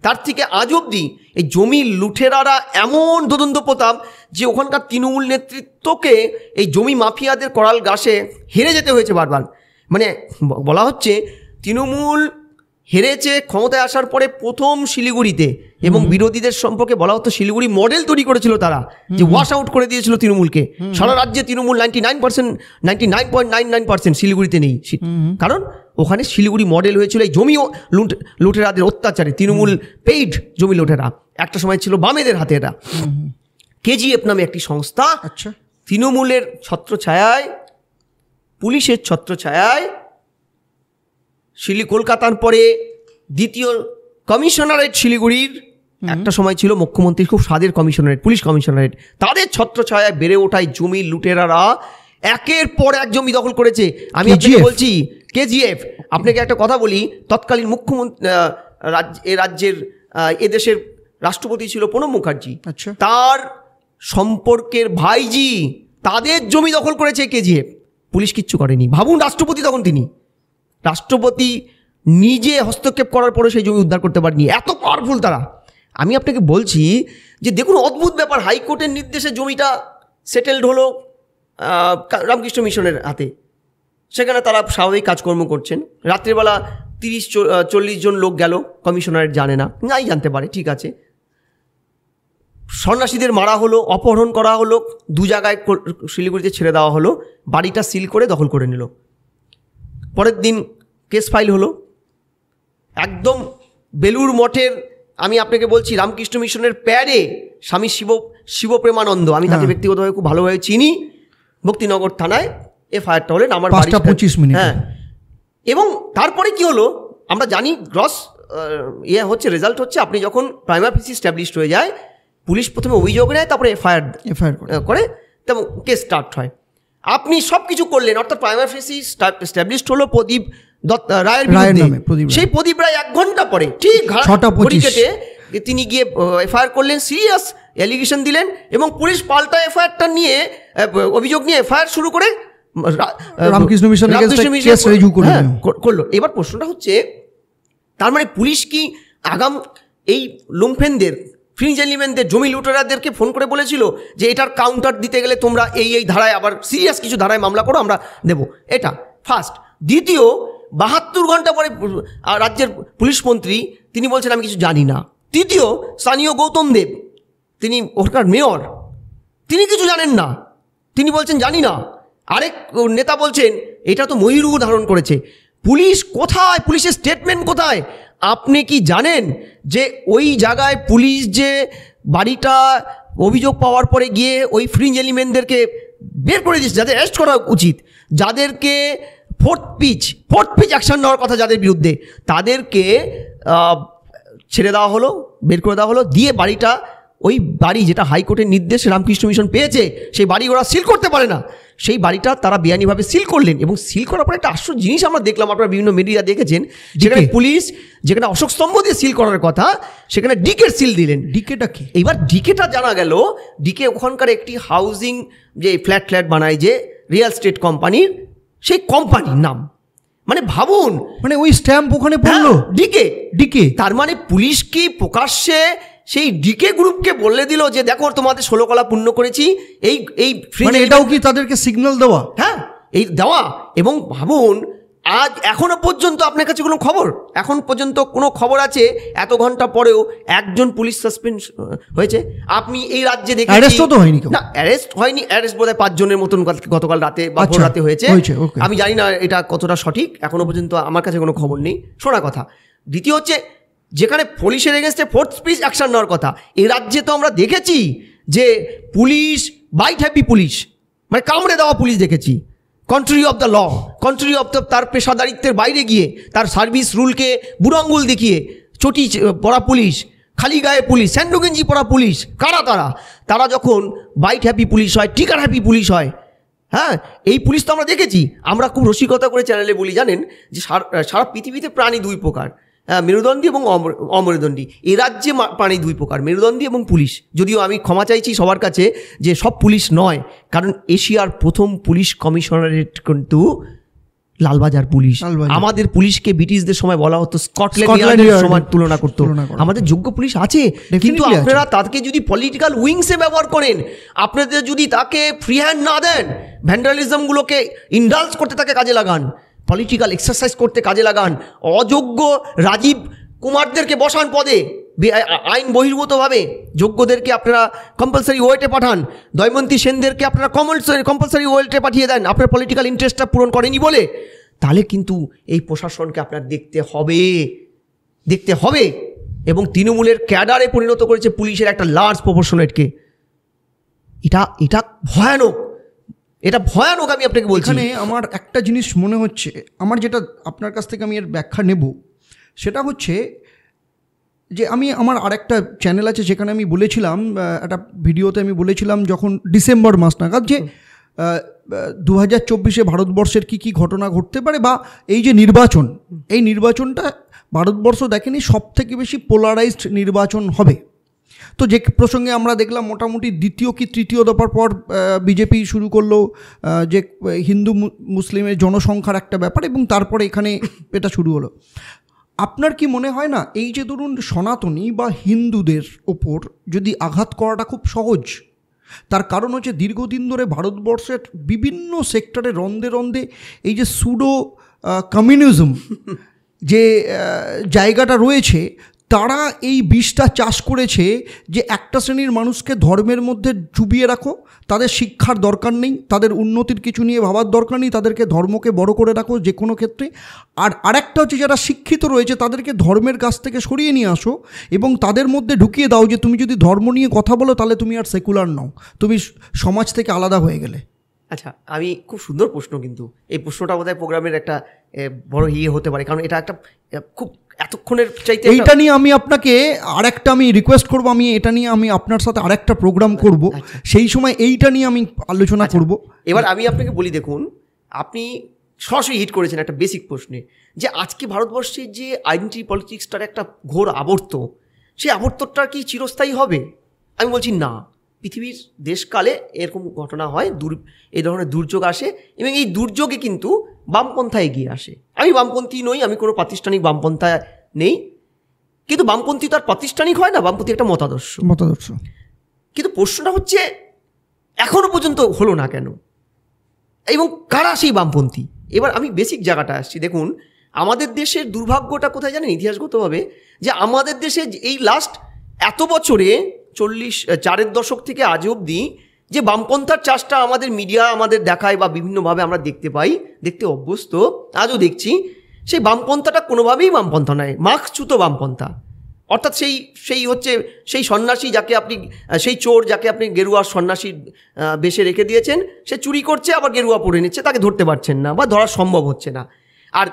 তার থেকে আজ অবধি এই জমির লুঠেরারা এমন দোদণ্ড প্রতাপ যে ওখানকার তৃণমূল নেতৃত্বকে এই জমি মাফিয়াদের করাল গাছে হেরে যেতে হয়েছে বারবার। মানে বলা হচ্ছে তৃণমূল হেরেছে ক্ষমতায় আসার পরে প্রথম শিলিগুড়িতে, এবং বিরোধীদের সম্পর্কে বলা হতো শিলিগুড়ি মডেল তৈরি করেছিল তারা, যে ওয়াশ আউট করে দিয়েছিল তৃণমূলকে। সারা রাজ্যে তৃণমূল 99.99% শিলিগুড়িতে নেই, কারণ ওখানে শিলিগুড়ি মডেল হয়েছিল এই জমি লুটেরাদের অত্যাচারে। তৃণমূল পেইড জমি লুটেরা, একটা সময় ছিল বামেদের হাতে। এটা কেজিএফ নামে একটি সংস্থা, আচ্ছা, তৃণমূলের ছত্রছায়ায়, পুলিশের ছত্রছায়ায় কলকাতার পরে দ্বিতীয় কমিশনারেট শিলিগুড়ির একটা সময় ছিল মুখ্যমন্ত্রীর খুব স্বাদের কমিশনারেট, পুলিশ কমিশনারেট, তাদের ছত্রছায়ায় বেড়ে ওঠায় জমি লুটেরারা একের পর এক জমি দখল করেছে। আমি আপনাকে বলছি কেজিএফ। আপনাকে একটা কথা বলি, তৎকালীন মুখ্যমন্ত্রী রাজ্যের এদেশের রাষ্ট্রপতি ছিল প্রণব মুখার্জি, আচ্ছা, তার সম্পর্কের ভাইজি তাদের জমি দখল করেছে কেজিএফ, পুলিশ কিচ্ছু করেনি। ভাবুন, রাষ্ট্রপতি তখন, তিনি রাষ্ট্রপতি নিজে হস্তক্ষেপ করার পরে সেই জমি উদ্ধার করতে পারেনি, এত পাওয়ারফুল তারা। আমি আপনাকে বলছি যে দেখুন অদ্ভুত ব্যাপার, হাইকোর্টের নির্দেশে জমিটা সেটেলড হলো রামকৃষ্ণ মিশনের হাতে, সেখানে তারা স্বাভাবিক কাজকর্ম করছেন। রাত্রিবেলা 30-40 জন লোক গেল, কমিশনারেট জানে না, নাই জানতে পারে, ঠিক আছে। সন্ন্যাসীদের মারা হলো, অপহরণ করা হলো, 2 জায়গায় শিলিগুড়িতে ছেড়ে দেওয়া হলো, বাড়িটা সিল করে দখল করে নিল। পরের দিন কেস ফাইল হলো, একদম বেলুর মঠের, আমি আপনাকে বলছি রামকৃষ্ণ মিশনের প্যারে স্বামী শিবপ্রেমানন্দ, আমি তাকে ব্যক্তিগতভাবে খুব ভালোভাবে চিনি, ভক্তিনগর থানায় এফআইআরটা হলেন আমার 5:25 মিনিট। হ্যাঁ, এবং তারপরে কি হলো আমরা জানি, গ্রস হচ্ছে রেজাল্ট হচ্ছে, আপনি যখন প্রাইমা ফেসি স্ট্যাবলিশড হয়ে যায়, পুলিশ প্রথমে অভিযোগ নেয়, তারপরে এফআইআর করে, তেমন কেস স্টার্ট হয়। আপনি সব কিছু করলেন, অর্থাৎ প্রাইমা ফেসি স্ট্যাবলিশড হলো প্রদীপ রায়ের বিরুদ্ধে। সেই প্রদীপ রায় 1 ঘন্টা পরে ঠিক 6:25 তিনি গিয়ে এফআইআর করলেন, সিরিয়াস অ্যালিগেশন দিলেন, এবং পুলিশ পাল্টা এফআইআরটা নিয়ে অভিযোগ নিয়ে এফআইআর শুরু করে রামকৃষ্ণ মিশন করলো। এবার প্রশ্নটা হচ্ছে, তার মানে পুলিশ কি আগাম এই লুম্ফেনদের, ফ্রিঞ্জ এলিমেন্টদের, জমি লুটেরাদেরকে ফোন করে বলেছিল যে এটার কাউন্টার দিতে গেলে তোমরা এই ধারায়, আবার সিরিয়াস কিছু ধারায় মামলা করো, আমরা দেবো? এটা ফার্স্ট। দ্বিতীয়, 72 ঘন্টা পরে রাজ্যের পুলিশ মন্ত্রী তিনি বলছেন আমি কিছু জানি না। তৃতীয়, স্থানীয় গৌতম দেব, তিনি ওখানকার মেয়র, তিনি কিছু জানেন না, তিনি বলছেন জানি না। আরেক নেতা বলছেন এটা তো ময়ূরও ধারণ করেছে। পুলিশ কোথায়? পুলিশের স্টেটমেন্ট কোথায়? আপনি কি জানেন যে ওই জায়গায় পুলিশ যে বাড়িটা অভিযোগ পাওয়ার পরে গিয়ে ওই ফ্রিঞ্জ এলিমেন্টদেরকে বের করে দিয়েছে, যাদের অ্যারেস্ট করা উচিত, যাদেরকে ফোর্থ পিচ অ্যাকশন নেওয়ার কথা যাদের বিরুদ্ধে, তাদেরকে ছেড়ে দেওয়া হলো, বের করে দেওয়া হলো, দিয়ে বাড়িটা, ওই বাড়ি যেটা হাইকোর্টের নির্দেশে রামকৃষ্ণ মিশন পেয়েছে, সেই বাড়ি ওরা সিল করতে পারে না, সেই বাড়িটা তারা বেআইনিভাবে সিল করলেন। এবং সিল করার পরে একটা আশ্চর্য জিনিস আমরা দেখলাম, আপনারা বিভিন্ন মিডিয়া দেখেছেন, যেখানে পুলিশ যেখানে অশোক স্তম্ভ দিয়ে সিল করার কথা, সেখানে ডিকের সিল দিলেন। ডিকেটা কি? এইবার ডিকেটা জানা গেল, ডিকে ওখানকার একটি হাউজিং, যে ফ্ল্যাট বানায়, যে রিয়েল এস্টেট কোম্পানির, সেই কোম্পানির নাম। মানে ভাবুন, মানে ওই স্ট্যাম্প ওখানে পড়লো, ডিকে। তার মানে পুলিশ কি প্রকাশ্যে সেই ডিকে গ্রুপকে বলে দিল যে দেখো তোমাদের 16 কলা পূর্ণ করেছি, এই মানে এটাও কি তাদেরকে সিগন্যাল দেওয়া? হ্যাঁ, এই দেওয়া। এবং ভাবুন, আজ এখনো পর্যন্ত আপনার কাছে কোনো খবর, এখন পর্যন্ত কোনো খবর আছে এত ঘন্টা পরেও একজন পুলিশ সাসপেন্ড হয়েছে? আপনি এই রাজ্যে দেখেন অ্যারেস্টও তো হয়নি? না, অ্যারেস্ট হয়নি। অ্যারেস্ট বোধহয় 5 জনের মতন গতকাল রাতে বা ভোর রাতে হয়েছে। আমি জানি না এটা কতটা সঠিক, এখনো পর্যন্ত আমার কাছে কোনো খবর নেই, শোনা কথা। দ্বিতীয় হচ্ছে, যেখানে পুলিশের এগেনস্টে ফোর্থ পিচ অ্যাকশন নেওয়ার কথা, এই রাজ্যে তো আমরা দেখেছি যে পুলিশ বাইট হ্যাপি পুলিশ, মানে কামড়ে দেওয়া পুলিশ দেখেছি, country of the law, country of the, তার পেশাদারিত্বের বাইরে গিয়ে, তার সার্ভিস রুলকে বুড়ো আঙ্গুল দেখিয়ে চটি পড়া পুলিশ, খালি গায়ে পুলিশ, স্যান্ডো গেঞ্জি পরা পুলিশ, কারা তারা? তারা যখন বাইট হ্যাপি পুলিশ হয়, টিকার হ্যাপি পুলিশ হয়, হ্যাঁ, এই পুলিশ তো আমরা দেখেছি। আমরা খুব রসিকতা করে চ্যানেলে বলি জানেন যে সারা পৃথিবীতে প্রাণী দুই প্রকার, মেরুদণ্ডী এবং অমেরুদণ্ডী। এ রাজ্যে প্রাণী দুই প্রকার, মেরুদণ্ডী এবং পুলিশ। যদিও আমি ক্ষমা চাইছি সবার কাছে যে সব পুলিশ নয়, কারণ এশিয়ার প্রথম পুলিশ কমিশনারেট কিন্তু লালবাজার পুলিশ। আমাদের পুলিশকে ব্রিটিশদের সময় বলা হতো স্কটল্যান্ড ইয়ার্ডের সমান তুলনা করতো। আমাদের যোগ্য পুলিশ আছে, কিন্তু আপনারা তাকে যদি পলিটিক্যাল উইংসে ব্যবহার করেন, আপনাদের যদি তাকে ফ্রি হ্যান্ড না দেন, ভ্যান্ডালিজমগুলোকে ইন্ডালজ করতে তাকে কাজে লাগান, পলিটিক্যাল এক্সারসাইজ করতে কাজে লাগান, অযোগ্য রাজীব কুমারদেরকে বসান পদে আইন বহির্ভূতভাবে, যোগ্যদেরকে আপনারা কম্পালসারি ওয়েটে পাঠান, দময়ন্তী সেনদেরকে আপনারা কম্পালসারি ওয়েটে পাঠিয়ে দেন আপনার পলিটিক্যাল ইন্টারেস্টটা পূরণ করেনি বলে, তাহলে কিন্তু এই প্রশাসনকে আপনার দেখতে হবে। এবং তৃণমূলের ক্যাডারে পরিণত করেছে পুলিশের একটা লার্জ প্রপোর্শনেটকে। এটা ভয়ানক, আমি আপনাকে বলছি। এখানে আমার একটা জিনিস মনে হচ্ছে, আমার যেটা আপনার কাছ থেকে আমি এর ব্যাখ্যা নেব, সেটা হচ্ছে যে আমার আরেকটা চ্যানেল আছে যেখানে আমি বলেছিলাম, একটা ভিডিওতে আমি বলেছিলাম যখন ডিসেম্বর মাস নাগাদ, যে 2024 ভারতবর্ষের কী ঘটনা ঘটতে পারে, বা এই যে এই নির্বাচনটা ভারতবর্ষ দেখেনি, সব থেকে বেশি পোলারাইজড নির্বাচন হবে। তো যে প্রসঙ্গে আমরা দেখলাম মোটামুটি দ্বিতীয় কি তৃতীয় দফার পর বিজেপি শুরু করলো যে হিন্দু মুসলিমের জনসংখ্যার একটা ব্যাপার, এবং তারপরে এখানে এটা শুরু হলো। আপনার কি মনে হয় না এই যে ধরুন সনাতনী বা হিন্দুদের ওপর যদি আঘাত করাটা খুব সহজ? তার কারণ হচ্ছে দীর্ঘদিন ধরে ভারতবর্ষের বিভিন্ন সেক্টরে রন্ধে রন্ধে এই যে সুডো কমিউনিজম যে জায়গাটা রয়েছে, তারা এই বিষটা চাষ করেছে যে একটা শ্রেণীর মানুষকে ধর্মের মধ্যে চুবিয়ে রাখো, তাদের শিক্ষার দরকার নেই, তাদের উন্নতির কিছু নিয়ে ভাবার দরকার নেই, তাদেরকে ধর্মকে বড় করে রাখো যে কোনো ক্ষেত্রে। আর আরেকটা হচ্ছে যারা শিক্ষিত রয়েছে তাদেরকে ধর্মের কাছ থেকে সরিয়ে নিয়ে আসো এবং তাদের মধ্যে ঢুকিয়ে দাও যে তুমি যদি ধর্ম নিয়ে কথা বলো তাহলে তুমি আর সেকুলার নও, তুমি সমাজ থেকে আলাদা হয়ে গেলে। আচ্ছা, আমি খুব সুন্দর প্রশ্ন, কিন্তু এই প্রশ্নটা বোধহয় প্রোগ্রামের একটা বড় হতে পারে, কারণ এটা একটা খুব এতক্ষণের চাইতে এইটা নিয়ে আমি আপনাকে আরেকটা রিকোয়েস্ট করব, এটা নিয়ে আমি আপনার সাথে আরেকটা প্রোগ্রাম করব, সেই সময় এইটা নিয়ে আমি আলোচনা করব। এবার আমি আপনাকে বলি, দেখুন আপনি সরাসরি হিট করেছেন একটা বেসিক প্রশ্নে, যে আজকে ভারতবর্ষের যে আইডেন্টিটি পলিটিক্সটার একটা ঘোর আবর্ত, সেই আবর্তটা কি চিরস্থায়ী হবে? আমি বলছি না। পৃথিবীর দেশকালে এরকম ঘটনা হয়, এই ধরনের দুর্যোগ আসে, এবং এই দুর্যোগে কিন্তু বামপন্থা এগিয়ে আসে। আমি বামপন্থী নই, আমি কোনো প্রাতিষ্ঠানিক বামপন্থা নেই, কিন্তু বামপন্থী তো আর প্রাতিষ্ঠানিক হয় না, বামপন্থী একটা মতাদর্শ। কিন্তু প্রশ্নটা হচ্ছে এখনো পর্যন্ত হলো না কেন, এবং কারা সেই বামপন্থী? এবার আমি বেসিক জায়গাটা আসছি। দেখুন, আমাদের দেশের দুর্ভাগ্যটা কোথায় জানেন ইতিহাসগতভাবে, যে আমাদের দেশে এই লাস্ট এত বছরে 40-4 দশক থেকে আজ অবধি যে বামপন্থার চাষটা আমাদের মিডিয়া আমাদের দেখায় বা বিভিন্নভাবে আমরা দেখতে অভ্যস্ত, আজও দেখছি, সেই বামপন্থাটা কোনোভাবেই বামপন্থা নয়, মার্ক্সচ্যুত বামপন্থা। অর্থাৎ সেই সন্ন্যাসী যাকে আপনি, সেই চোর যাকে আপনি গেরুয়া সন্ন্যাসীর বেশে রেখে দিয়েছেন, সে চুরি করছে আবার গেরুয়া পরে নিচ্ছে, তাকে ধরতে পারছেন না বা ধরা সম্ভব হচ্ছে না। আর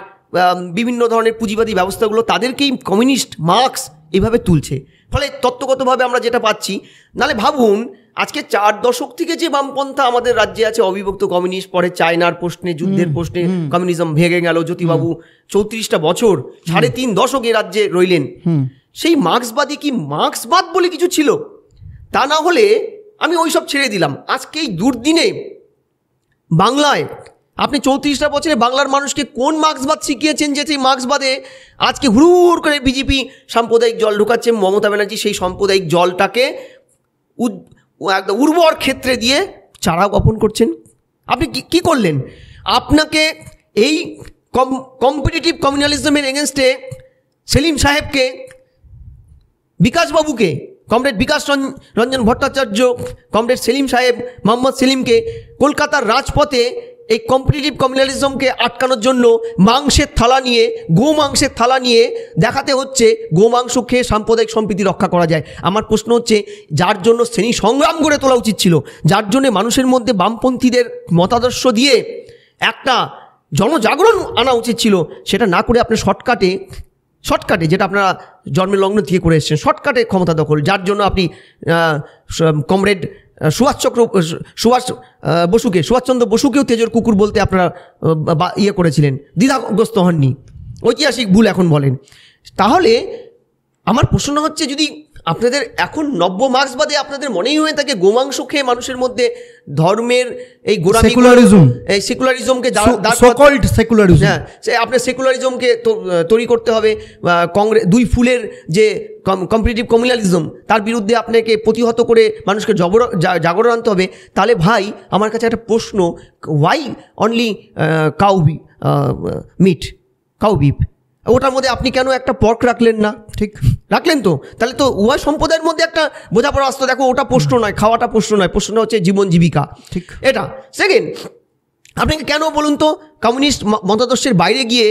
বিভিন্ন ধরনের পুঁজিবাদী ব্যবস্থাগুলো তাদেরকেই কমিউনিস্ট, মার্ক্স এভাবে তুলছে। ফলে তত্ত্বগতভাবে আমরা যেটা পাচ্ছি, নাহলে ভাবুন আজকে 4 দশক থেকে যে বামপন্থা আমাদের রাজ্যে আছে, অবিভক্ত কমিউনিস্ট, পরে চায়নার প্রশ্নে, যুদ্ধের প্রশ্নে কমিউনিজম ভেঙে গেল, জ্যোতিবাবু 34টা বছর 3.5 দশক এ রাজ্যে রইলেন। সেই মার্ক্সবাদী কি মার্ক্সবাদ বলে কিছু ছিল? তা না হলে আমি ওইসব ছেড়ে দিলাম। আজকে এই দুর্দিনে বাংলায় আপনি 34টা বছরে বাংলার মানুষকে কোন মার্ক্সবাদ শিখিয়েছেন যে সেই মার্ক্সবাদে আজকে হুড় করে বিজেপি সাম্প্রদায়িক জল ঢুকাচ্ছে? মমতা ব্যানার্জি সেই সাম্প্রদায়িক জলটাকে একদম উর্বর ক্ষেত্রে দিয়ে চারা বপন করছেন। আপনি কি করলেন? আপনাকে এই কম্পিটিটিভ কমিউনালিজমের এগেনস্টে সেলিম সাহেবকে, বিকাশবাবুকে, কমরেড বিকাশ রঞ্জন ভট্টাচার্য, কমরেড সেলিম সাহেব, মোহাম্মদ সেলিমকে কলকাতার রাজপথে এই কম্পিটিটিভ কমিউনালিজমকে আটকানোর জন্য মাংসের থালা নিয়ে, গোমাংসের থালা নিয়ে দেখাতে হচ্ছে গোমাংস খেয়ে সাম্প্রদায়িক সম্প্রীতি রক্ষা করা যায়। আমার প্রশ্ন হচ্ছে, যার জন্য শ্রেণী সংগ্রাম গড়ে তোলা উচিত ছিল, যার জন্য মানুষের মধ্যে বামপন্থীদের মতাদর্শ দিয়ে একটা জনজাগরণ আনা উচিত ছিল, সেটা না করে আপনি শর্টকাটে শর্টকাটে, যেটা আপনারা জন্মের লগ্ন থেকে করে এসেছেন, শর্টকাটে ক্ষমতা দখল, যার জন্য আপনি কমরেড সুভাষচন্দ্র বসুকেও তেজর কুকুর বলতে আপনারা ইয়ে করেছিলেন, দ্বিধাগ্রস্ত হননি, ঐতিহাসিক ভুল এখন বলেন। তাহলে আমার প্রশ্ন হচ্ছে, যদি আপনাদের এখন নব্য মার্ক্সবাদে আপনাদের মনেই হয়ে থাকে গোমাংস খেয়ে মানুষের মধ্যে ধর্মের এই গোড়ামি, এই সেকুলারিজমকে, হ্যাঁ, আপনার সেকুলারিজমকে তৈরি করতে হবে, কংগ্রেস দুই ফুলের যে কম্পিটিটিভ কমিউনালিজম তার বিরুদ্ধে আপনাকে প্রতিহত করে মানুষকে জাগরণ আনতে হবে, তাহলে ভাই আমার কাছে একটা প্রশ্ন, ওয়াই অনলি কাউ বিফ, ওটার মধ্যে আপনি কেন একটা পর্ক রাখলেন না? ঠিক রাখলেন তো, তাহলে তো উভয় সম্প্রদায়ের মধ্যে একটা বোঝাপড়া আসতো। দেখো, ওটা প্রশ্ন নয়, খাওয়াটা প্রশ্ন নয়, প্রশ্নটা হচ্ছে জীবন জীবিকা। ঠিক, এটা সেকেন্ড। আপনাকে কেন বলুন তো কমিউনিস্ট মতাদর্শের বাইরে গিয়ে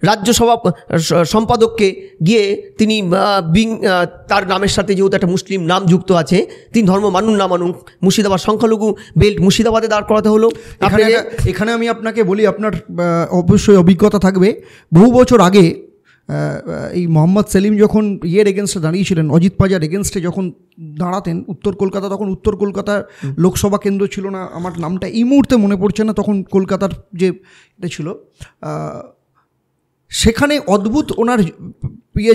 রাজ্য সম্পাদককে গিয়ে তিনি তার নামের সাথে যেহেতু একটা মুসলিম নাম যুক্ত আছে, তিনি ধর্ম মানুন না মানুন, মুর্শিদাবাদ সংখ্যালঘু বেল্ট মুর্শিদাবাদে দাঁড় করাতে হলো। এখানে আমি আপনাকে বলি, আপনার অবশ্যই অভিজ্ঞতা থাকবে, বহু বছর আগে এই মোহাম্মদ সেলিম যখন এগেনস্টে দাঁড়িয়েছিলেন, অজিত পাজার এগেনস্টে যখন দাঁড়াতেন উত্তর কলকাতা, তখন উত্তর কলকাতার লোকসভা কেন্দ্র ছিল না, আমার নামটা এই মুহূর্তে মনে পড়ছে না, তখন কলকাতার যে এটা ছিল, সেখানে অদ্ভুত ওনার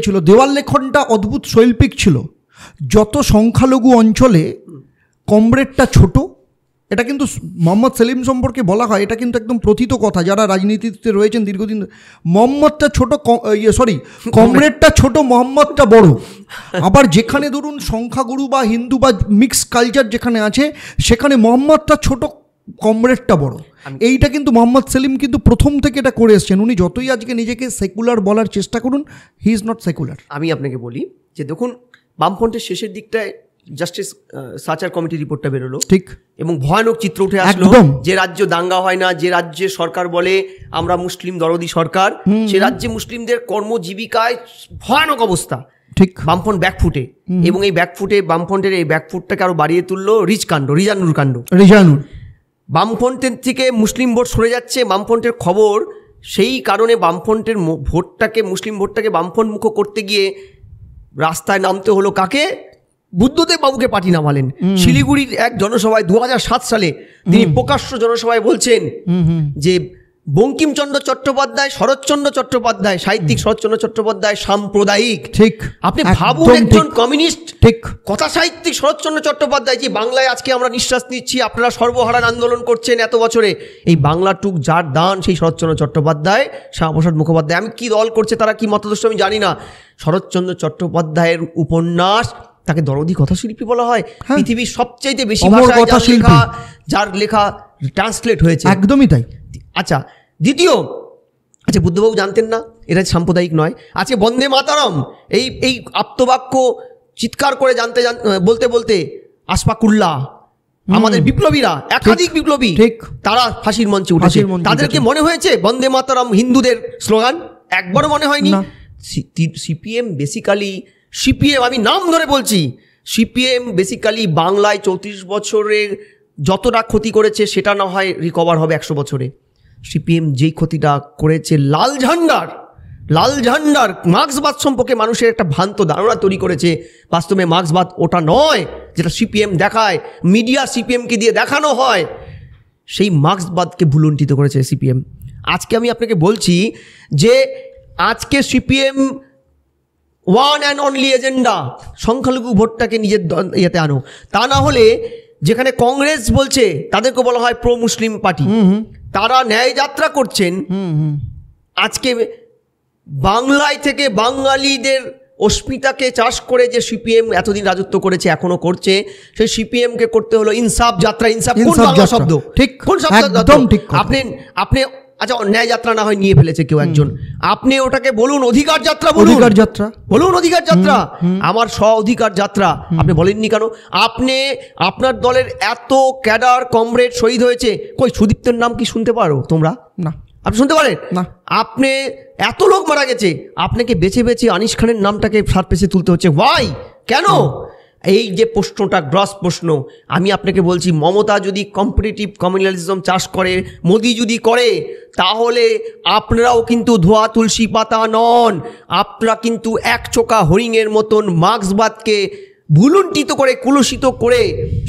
ছিল, দেওয়াল লেখনটা অদ্ভুত শৈল্পিক ছিল। যত সংখ্যালঘু অঞ্চলে কমরেডটা ছোট, এটা কিন্তু মোহাম্মদ সেলিম সম্পর্কে বলা হয়, এটা কিন্তু একদম প্রথিত কথা, যারা রাজনীতিতে রয়েছেন দীর্ঘদিন। মোহাম্মদটা ছোট, কমরেডটা ছোট, মোহাম্মদটা বড়। আবার যেখানে ধরুন সংখ্যাগুরু বা হিন্দু বা মিক্স কালচার যেখানে আছে, সেখানে মোহাম্মদটা ছোট, কমরেডটা বড়। এইটা কিন্তু মোহাম্মদ সেলিম কিন্তু প্রথম থেকে এটা করে এসছেন। উনি যতই আজকে নিজেকে সেকুলার বলার চেষ্টা করুন, হি ইজ নট সেকুলার। আমি আপনাকে বলি যে দেখুন, বামফ্রন্টের শেষের দিকটায় জাস্টিস সাচার কমিটি রিপোর্টটা বেরোলো, ঠিক, এবং ভয়ানক চিত্র উঠে আসলো, যে রাজ্য দাঙ্গা হয় না, যে রাজ্যে সরকার বলে আমরা মুসলিম দরদি সরকার, সে রাজ্যে মুসলিমদের কর্মজীবিকায় ভয়ানক অবস্থা। ঠিক, বামফ্রন্ট ব্যাকফুটে, এবং এই ব্যাকফুটে বামফ্রন্টের এই ব্যাকফুটটাকে আরো বাড়িয়ে তুললো রিজানুর কাণ্ড। বামফ্রন্টের থেকে মুসলিম ভোট সরে যাচ্ছে, বামফ্রন্টের খবর, সেই কারণে বামফ্রন্টের ভোটটাকে, মুসলিম ভোটটাকে বামফ্রন্ট মুখ করতে গিয়ে রাস্তায় নামতে হলো কাকে? বুদ্ধদেব বাবুকে পার্টি নামালেন। শিলিগুড়ির এক জনসভায় 2007 সালে তিনি প্রকাশ্য জনসভায় বলছেন যে বঙ্কিমচন্দ্র চট্টোপাধ্যায়, শরৎচন্দ্র চট্টোপাধ্যায়, সাহিত্যিক শরৎচন্দ্র চট্টোপাধ্যায় সাম্প্রদায়িক। ঠিক, আপনি ভাবুন, একজন কমিউনিস্ট ঠিক কথা সাহিত্যিক শরৎচন্দ্র চট্টোপাধ্যায়, যে বাংলায় আজকে আমরা নিঃশ্বাস নিচ্ছি, আপনারা সর্বহারান আন্দোলন করছেন এত বছরে, এই বাংলাটুক যার দান সেই শরৎচন্দ্র চট্টোপাধ্যায়, শ্যামাপ্রসাদ মুখোপাধ্যায়। আমি কি দল করছে তারা, কি মতাদর্শ আমি জানি না, শরৎচন্দ্র চট্টোপাধ্যায়ের উপন্যাস, তাকে দরদি কথাশিল্পী বলা হয়। পৃথিবীর সবচাইতে বেশি ভাষায় যার লেখা ট্রান্সলেট হয়েছে। একদমই তাই। আচ্ছা, দ্বিতীয়, আচ্ছা বুদ্ধবাবু জানতেন না এটা সাম্প্রদায়িক নয়? আজকে বন্দে মাতারম এই আপ্তবাক্য চিৎকার করে বলতে বলতে আশফাকুল্লাহ, আমাদের বিপ্লবীরা, একাধিক বিপ্লবী, তারা ফাঁসির মঞ্চে উঠেছে। তাদেরকে মনে হয়েছে বন্দে মাতারম হিন্দুদের স্লোগান? একবারও মনে হয়নি। সিপিএম বেসিক্যালি, আমি নাম ধরে বলছি, সিপিএম বেসিক্যালি বাংলায় 34 বছরের যতটা ক্ষতি করেছে সেটা না হয় রিকভার হবে 100 বছরে। সিপিএম যেই ক্ষতিটা করেছে, লাল ঝান্ডার মার্ক্সবাদ সম্পর্কে মানুষের একটা ভ্রান্ত ধারণা তৈরি করেছে। বাস্তবে মার্ক্সবাদ ওটা নয় যেটা সিপিএম দেখায়, মিডিয়া সিপিএমকে দিয়ে দেখানো হয়, সেই মার্ক্সবাদকে ভুলুণ্ঠিত করেছে সিপিএম। আজকে আমি আপনাকে বলছি যে আজকে CPM one and only agenda, সংখ্যালঘু ভোটটাকে নিজের ইয়েতে আনো। তা না হলে যেখানে কংগ্রেস বলছে তাদেরকে বলা হয় প্রো মুসলিম পার্টি, তারা ন্যায় যাত্রা করছেন। আজকে বাংলায় থেকে বাঙালিদের অস্মিতাকে চাষ করে যে সিপিএম এতদিন রাজত্ব করেছে, এখনো করছে, সেই সিপিএমকে করতে হলো ইনসাফ যাত্রা। ইনসাফ কোন বাংলা শব্দ? ঠিক, কোন শব্দ? আপনি আচ্ছা, ন্যায় যাত্রা না হয় নিয়ে ফেলেছে কেউ একজন, আপনি ওটাকে বলুন অধিকার যাত্রা, বলুন অধিকার যাত্রা, আমার স্ব অধিকার যাত্রা। আপনি বলেননি কেন? আপনার দলের এত ক্যাডার কমরেড শহীদ হয়েছে, কই সুদীপ্তের নাম কি শুনতে পারো তোমরা? না, আপনি শুনতে পারেন না? আপনি এত লোক মারা গেছে, আপনাকে বেছে বেছে আনিস খানের নামটাকে সারপেছে তুলতে হচ্ছে। ওয়াই? কেন? এই যে প্রশ্নটা গ্রস প্রশ্ন, আমি আপনাকে বলছি, মমতা যদি কম্পিটিটিভ কমিউনালিজম চাষ করে, মোদি যদি করে, তাহলে আপনারাও কিন্তু ধোয়া তুলসী পাতা নন। আপনারা কিন্তু একচোখা হরিণের মতন মার্ক্সবাদকে ভুলুণ্ঠিত করে, কুলুষিত করে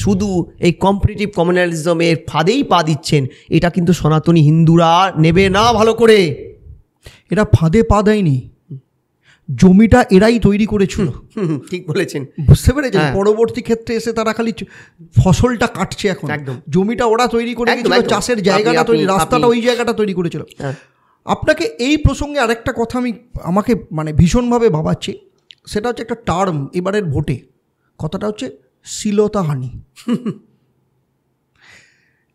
শুধু এই কম্পিটিটিভ কমিউনালিজমের ফাঁদেই পা দিচ্ছেন। এটা কিন্তু সনাতনী হিন্দুরা নেবে না ভালো করে। এরা ফাঁদে পা দেয়নি, জমিটা এরাই তৈরি করেছিল। ঠিক বলেছেন, বুঝতে পেরেছেন? পরবর্তী ক্ষেত্রে এসে তারা খালি ফসলটা কাটছে এখন। একদম, জমিটা ওরা তৈরি করে গেছিল, চাষের জায়গাটা তৈরি, রাস্তাটা ওই জায়গাটা তৈরি করেছিল। আপনাকে এই প্রসঙ্গে আরেকটা কথা আমাকে মানে ভীষণভাবে ভাবাচ্ছে, সেটা হচ্ছে একটা টার্ম এবারের ভোটে, কথাটা হচ্ছে শ্লীলতাহানি।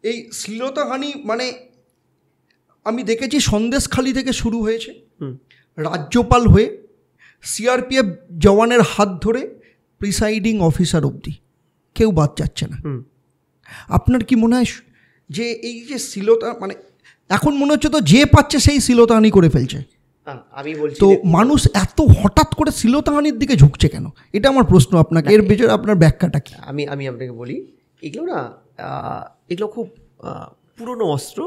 এই শ্লীলতাহানি মানে আমি দেখেছি সন্দেশখালি থেকে শুরু হয়েছে, রাজ্যপাল হয়ে সিআরপিএফ জওয়ানের হাত ধরে প্রিসাইডিং অফিসার অবধি কেউ বাদ যাচ্ছে না। আপনার কি মনে হয় যে এই যে শ্লীলতা, মানে এখন মনে হচ্ছে তো যে পাচ্ছে সেই শ্লীলতাহানি করে ফেলছে? আমি বলছি তো মানুষ এত হঠাৎ করে শ্লীলতাহানির দিকে ঝুঁকছে কেন, এটা আমার প্রশ্ন আপনাকে। এর পেছনে আপনার ব্যাখ্যাটা কি? আমি আপনাকে বলি, এগুলো খুব পুরনো অস্ত্র,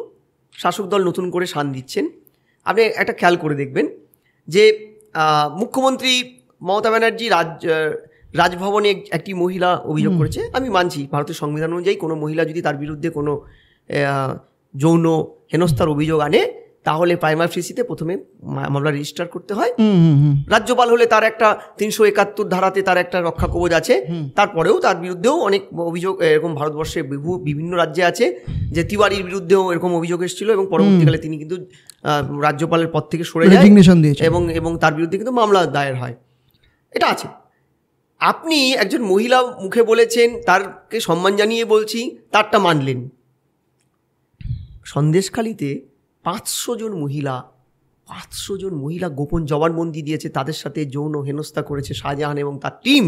শাসক দল নতুন করে শান দিচ্ছেন। আপনি একটা খেয়াল করে দেখবেন যে মুখ্যমন্ত্রী মমতা ব্যানার্জি রাজভবনে একটি মহিলা অভিযোগ করেছে। আমি মানছি, ভারতের সংবিধান অনুযায়ী কোনো মহিলা যদি তার বিরুদ্ধে কোনো যৌন হেনস্থার অভিযোগ আনে, তাহলে প্রাইমারি ফেসিতে প্রথমে মামলা রেজিস্টার করতে হয়। রাজ্যপাল হলে তার একটা 371 ধারাতে তার একটা রক্ষা কবচ আছে। তারপরেও তার বিরুদ্ধেও অনেক অভিযোগ এরকম ভারতবর্ষে বিভিন্ন রাজ্যে আছে, যে তিওয়ারির বিরুদ্ধেও এরকম অভিযোগ এসেছিল এবং পরবর্তীকালে তিনি কিন্তু রাজ্যপালের পদ থেকে সরে যায় এবং তার বিরুদ্ধে কিন্তু মামলা দায়ের হয়। এটা আছে। আপনি একজন মহিলা মুখে বলেছেন, তারকে সম্মান জানিয়ে বলছি, তারটা মানলেন। সন্দেশখালিতে 500 জন মহিলা গোপন জবানবন্দি দিয়েছে, তাদের সাথে যৌন হেনস্থা করেছে শাহজাহান এবং তার টিম।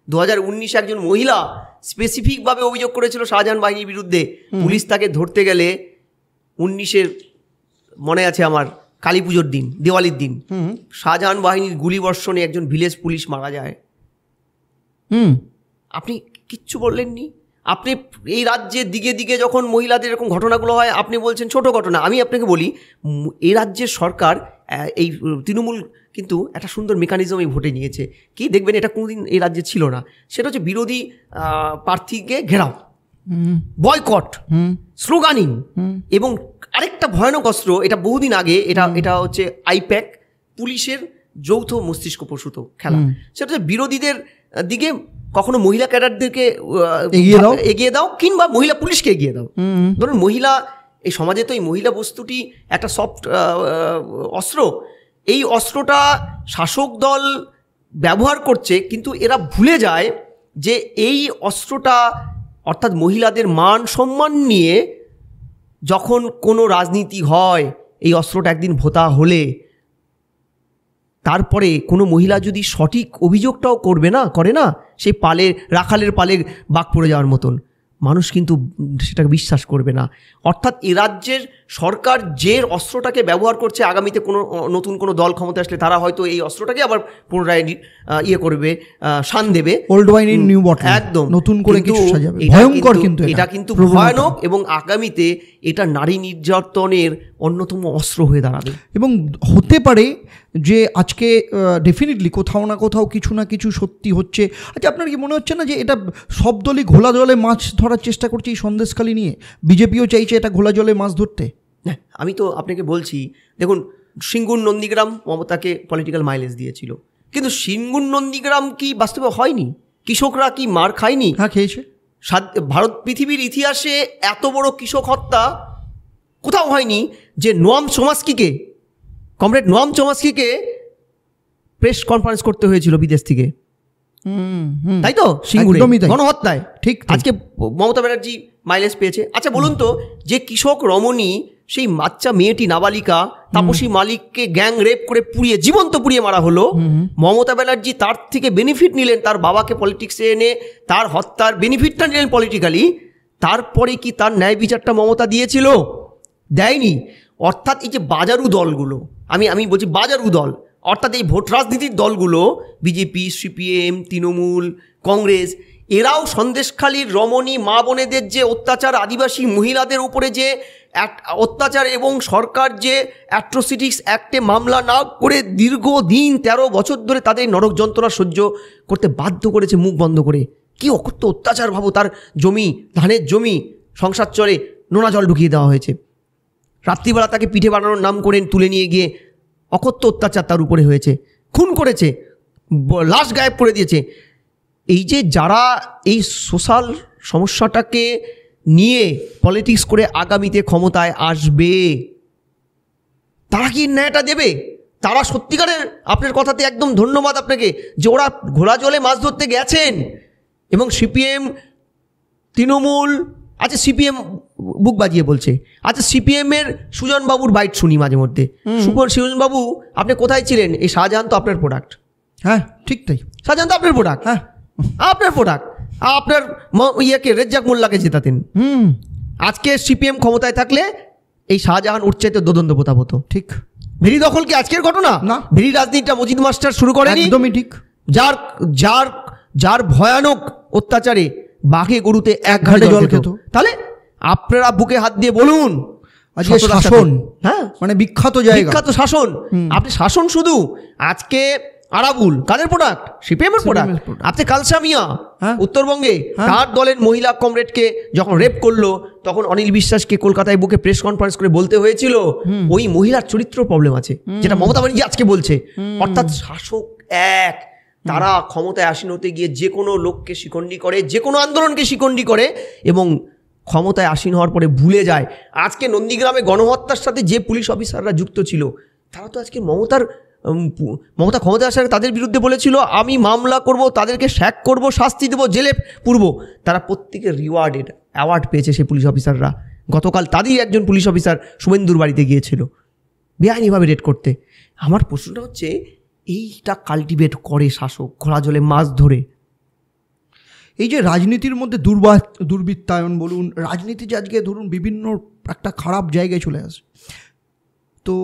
2019 একজন মহিলা স্পেসিফিকভাবে অভিযোগ করেছিল শাহজাহান বাহিনীর বিরুদ্ধে। পুলিশ তাকে ধরতে গেলে 19-এর মনে আছে আমার, কালী পুজোর দিন, দেওয়ালির দিন, শাহজাহান বাহিনীর গুলিবর্ষণে একজন ভিলেজ পুলিশ মারা যায়। আপনি কিচ্ছু বললেননি। আপনি এই রাজ্যের দিকে দিকে যখন মহিলাদের এরকম ঘটনাগুলো হয়, আপনি বলছেন ছোট ঘটনা। আমি আপনাকে বলি, এই রাজ্যের সরকার, এই তৃণমূল কিন্তু একটা সুন্দর মেকানিজম এই ভোটে নিয়েছে। কি দেখবেন, এটা কোনোদিন এই রাজ্যে ছিল না। সেটা হচ্ছে বিরোধী প্রার্থীকে ঘেরাও, বয়কট, স্লোগানিং, এবং আরেকটা ভয়ানক অস্ত্র, এটা বহুদিন আগে, এটা হচ্ছে আইপ্যাক, পুলিশের যৌথ মস্তিষ্ক প্রসূত খেলা। সেটা হচ্ছে বিরোধীদের দিকে কখনো মহিলা ক্যাডারদেরকে এগিয়ে দাও কিংবা মহিলা পুলিশকে এগিয়ে দাও। ধরুন মহিলা, এই সমাজে তো এই মহিলা বস্তুটি একটা সফট অস্ত্র। এই অস্ত্রটা শাসক দল ব্যবহার করছে, কিন্তু এরা ভুলে যায় যে এই অস্ত্রটা, অর্থাৎ মহিলাদের মান সম্মান নিয়ে যখন কোনো রাজনীতি হয়, এই অস্ত্রটা একদিন ভোতা হলে তারপরে কোনো মহিলা যদি সঠিক অভিযোগটাও করে না, সেই রাখালের পালে বাঘ পড়ে যাওয়ার মতন, মানুষ কিন্তু সেটাকে বিশ্বাস করবে না। অর্থাৎ এ রাজ্যের সরকার যে অস্ত্রটাকে ব্যবহার করছে, আগামীতে কোনো নতুন কোনো দল ক্ষমতা আসলে তারা হয়তো এই অস্ত্রটাকে আবার পুনরায় করবে, শান দেবে, old wine in new bottle, একদম নতুন করে কিছু সাজাবে। ভয়ঙ্কর, কিন্তু এটা কিন্তু ভয়ানক, এবং আগামীতে এটা নারী নির্যাতনের অন্যতম অস্ত্র হয়ে দাঁড়াবে। এবং হতে পারে যে আজকে ডেফিনেটলি কোথাও না কোথাও কিছু না কিছু সত্যি হচ্ছে। আচ্ছা, আপনার কি মনে হচ্ছে না যে এটা সব দলই ঘোলা জলে মাছ ধরার চেষ্টা করছে এই সন্দেশখালি নিয়ে? বিজেপিও চাইছে এটা ঘোলা জলে মাছ ধরতে। হ্যাঁ, আমি তো আপনাকে বলছি, দেখুন সিঙ্গুর নন্দীগ্রাম মমতাকে পলিটিক্যাল মাইলেজ দিয়েছিল, কিন্তু সিঙ্গুর নন্দীগ্রাম কি বাস্তবে হয়নি? কৃষকরা কি মার খায়নি? হ্যাঁ, খেয়েছে। ভারত পৃথিবীর ইতিহাসে এত বড় কৃষক হত্যা কোথাও হয়নি যে কমরেড নোয়াম চমাস্কিকে প্রেস কনফারেন্স করতে হয়েছিল বিদেশ থেকে, তাই তো? সিঙ্গুরে গণহত্যায় ঠিক আজকে মমতা ব্যানার্জি মাইলেজ পেয়েছে। আচ্ছা বলুন তো, যে কৃষক রমণী, সেই বাচ্চা মেয়েটি নাবালিকা তাপসী মালিককে গ্যাং রেপ করে জীবন্ত পুড়িয়ে মারা হলো, মমতা ব্যানার্জি তার থেকে বেনিফিট নিলেন, তার বাবাকে পলিটিক্সে এনে তার হত্যার বেনিফিটটা নিলেন পলিটিক্যালি। তারপরে কি তার ন্যায় বিচারটা মমতা দিয়েছিল? দেয়নি। অর্থাৎ এই যে বাজারু দলগুলো, আমি বলছি বাজারু দল, অর্থাৎ এই ভোট রাজনীতির দলগুলো, বিজেপি, সিপিএম, তৃণমূল, কংগ্রেস, এরাও সন্দেশখালীর রমণী মা বোনেদের যে অত্যাচার, আদিবাসী মহিলাদের উপরে যে অত্যাচার এবং সরকার যে অ্যাট্রোসিটিস অ্যাক্টে মামলা না করে দীর্ঘদিন 13 বছর ধরে তাদের নরক যন্ত্রণা সহ্য করতে বাধ্য করেছে মুখ বন্ধ করে। কি অকথ্য অত্যাচার ভাবো, তার জমি, ধানের জমি, সংসার চলে নোনা জল ঢুকিয়ে দেওয়া হয়েছে, রাত্রিবেলা তাকে পিঠে বানানোর নাম করে তুলে নিয়ে গিয়ে অকথ্য অত্যাচার তার উপরে হয়েছে, খুন করেছে, লাশ গায়েব করে দিয়েছে। এই যে যারা এই সোশ্যাল সমস্যাটাকে নিয়ে পলিটিক্স করে আগামীতে ক্ষমতায় আসবে, তারা কি ন্যায়টা দেবে? তারা সত্যিকারের, আপনার কথাতে একদম ধন্যবাদ আপনাকে যে ওরা ঘোলা জলে মাছ ধরতে গেছেন। এবং সিপিএম, তৃণমূল, আচ্ছা সিপিএম বুক বাজিয়ে বলছে, আচ্ছা সিপিএমের সুজনবাবুর বাইট শুনি মাঝে মধ্যে, সুজনবাবু আপনি কোথায় ছিলেন? এই শাহজাহান তো আপনার প্রোডাক্ট। হ্যাঁ ঠিক তাই, শাহজাহান তো আপনার প্রোডাক্ট। হ্যাঁ আপনার প্রোডাক্ট, আপনার ইয়েকে রেজ্জাক মোল্লাকে জেতাতেন। আজকে সিপিএম ক্ষমতায় থাকলে এই শাহজাহান উঠচাইতে দোদণ্ড প্রতাপ হতো। ঠিক। ভেরি দখল কি আজকের ঘটনা না? ভেরি রাজনীতিটা মজিদ মাস্টার শুরু করেনি, একদমই ঠিক। যার যার যার ভয়ানক অত্যাচারে বাঘে গরুতে এক ঘাটে জল খেত। তাহলে আপনারা বুকে হাত দিয়ে বলুন আজকে শাসন, হ্যাঁ মানে বিখ্যাত জায়গা, বিখ্যাত শাসন। আপনি শাসন শুধু আজকে আরাবুল কাদের প্রোডাক্ট? সিপিএমের প্রোডাক্ট। আপনি কালসা মিয়া উত্তরবঙ্গে তার দলের মহিলা কমরেডকে যখন রেপ করলো, তখন অনিল বিশ্বাসকে কলকাতায় বুকে প্রেস কনফারেন্স করে বলতে হয়েছিল ওই মহিলার চরিত্র প্রবলেম আছে, যেটা মমতা ব্যানার্জি আজকে বলছে। অর্থাৎ শাসক এক, তারা ক্ষমতায় আসীন হতে গিয়ে যে কোনো লোককে শিকন্ডি করে, যে কোনো আন্দোলনকে শিকন্ডি করে এবং ক্ষমতায় আসীন হওয়ার পরে ভুলে যায়। আজকে নন্দীগ্রামে গণহত্যার সাথে যে পুলিশ অফিসাররা যুক্ত ছিল, তারা তো আজকে মমতা ক্ষমতায় আসার তাদের বিরুদ্ধে বলেছিল আমি মামলা করব, তাদেরকে শ্যাক করব, শাস্তি দেবো, জেলে পুরব। তারা প্রত্যেকে অ্যাওয়ার্ড পেয়েছে সেই পুলিশ অফিসাররা। গতকাল তাদেরই একজন পুলিশ অফিসার শুভেন্দুর বাড়িতে গিয়েছিল বেআইনিভাবে রেড করতে। আমার প্রশ্নটা হচ্ছে, এইটা কাল্টিভেট করে শাসক ঘোড়া জলে মাছ ধরে। এই যে রাজনীতির মধ্যে দুর্বৃত্তায়ন বলুন, রাজনীতি যে আজকে ধরুন বিভিন্ন একটা খারাপ জায়গায় চলে আসে। তো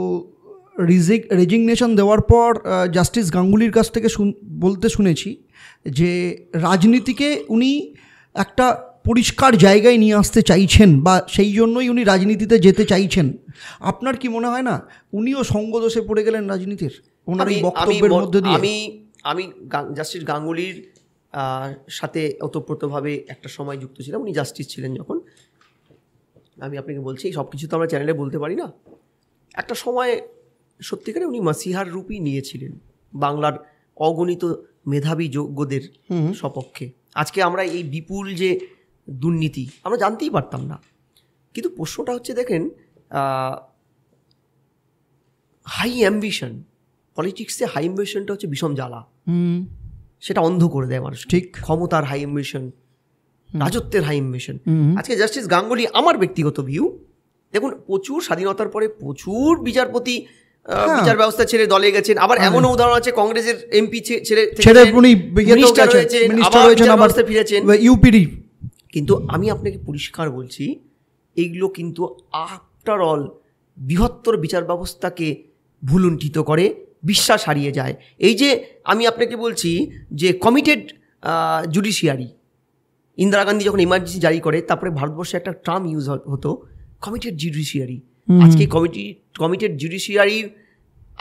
রেজিগনেশন দেওয়ার পর জাস্টিস গাঙ্গুলির কাছ থেকে বলতে শুনেছি যে রাজনীতিকে উনি একটা পরিষ্কার জায়গায় নিয়ে আসতে চাইছেন, বা সেই জন্যই উনি রাজনীতিতে যেতে চাইছেন। আপনার কি মনে হয় না উনিও সঙ্গদোষে পড়ে গেলেন রাজনীতির ওনার এই বক্তব্যের মধ্যে দিয়ে? আমি জাস্টিস গাঙ্গুলির সাথে ওতপ্রোতভাবে একটা সময় যুক্ত ছিলাম, উনি জাস্টিস ছিলেন যখন। আমি আপনাকে বলছি, সব কিছু তো আমরা চ্যানেলে বলতে পারি না। একটা সময় সত্যিকারে উনি মাসিহার রূপই নিয়েছিলেন বাংলার অগণিত মেধাবী যোগ্যদের সপক্ষে। আজকে আমরা এই বিপুল যে দুর্নীতি আমরা জানতেই পারতাম না। কিন্তু প্রশ্নটা হচ্ছে, দেখেন হাই অ্যাম্বিশন, পলিটিক্সে হাই অ্যাম্বিশনটা হচ্ছে বিষম জ্বালা, সেটা অন্ধ করে দেয় মানুষ। ঠিক, ক্ষমতার হাই অ্যাম্বিশন, রাজত্বের হাই অ্যাম্বিশন। আজকে জাস্টিস গাঙ্গুলি, আমার ব্যক্তিগত ভিউ, দেখুন প্রচুর স্বাধীনতার পরে প্রচুর বিচারপতি বিচার ব্যবস্থা ছেড়ে দলে গেছেন। আবার এমনও উদাহরণ আছে কংগ্রেসের এমপি ছেড়ে ফিরেছেন ইউপিডি। কিন্তু আমি আপনাকে পরিষ্কার বলছি, এইগুলো কিন্তু আফটার অল বৃহত্তর বিচার ব্যবস্থাকে ভুলুণ্ঠিত করে, বিশ্বাস হারিয়ে যায়। এই যে আমি আপনাকে বলছি যে কমিটেড জুডিশিয়ারি, ইন্দিরা গান্ধী যখন এমার্জেন্সি জারি করে, তারপরে ভারতবর্ষে একটা টার্ম ইউজ হতো কমিটেড জুডিশিয়ারি। আজকে কমিটেড জুডিশিয়ারি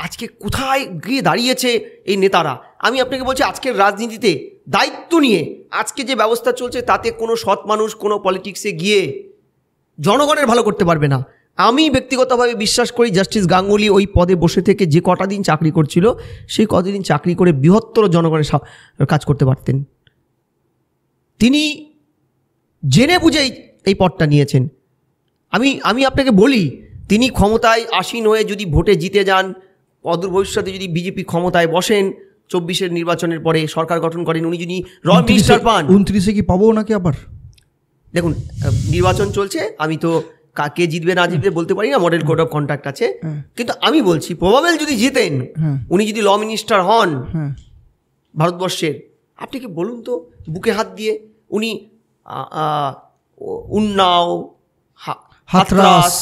আজকে কোথায় গিয়ে দাঁড়িয়েছে এই নেতারা? আমি আপনাকে বলছি, আজকের রাজনীতিতে দায়িত্ব নিয়ে আজকে যে ব্যবস্থা চলছে, তাতে কোনো সৎ মানুষ কোনো পলিটিক্সে গিয়ে জনগণের ভালো করতে পারবে না। আমি ব্যক্তিগতভাবে বিশ্বাস করি জাস্টিস গাঙ্গুলি ওই পদে বসে থেকে যে কটা দিন চাকরি করছিল, সেই কতদিন চাকরি করে বৃহত্তর জনগণের কাজ করতে পারতেন। তিনি জেনে বুঝেই এই পদটা নিয়েছেন। আমি আপনাকে বলি, তিনি ক্ষমতায় আসীন হয়ে যদি ভোটে জিতে যান, অদূর ভবিষ্যতে যদি বিজেপি ক্ষমতায় বসেন, 24-এর নির্বাচনের পরে সরকার গঠন করেন, উনি যদি র মিনিস্টার পান, 29-এ কি পাবো নাকি আবার? দেখুন নির্বাচন চলছে, আমি তো কাকে জিতবে না জিতবে বলতে পারি না, মডেল কোড অফ কন্ডাক্ট আছে। কিন্তু আমি বলছি প্রবাবেল যদি জিতেন, উনি যদি ল মিনিস্টার হন ভারতবর্ষের, আপনি কি বলুন তো বুকে হাত দিয়ে, উনি উন্নাও, হাথরাস,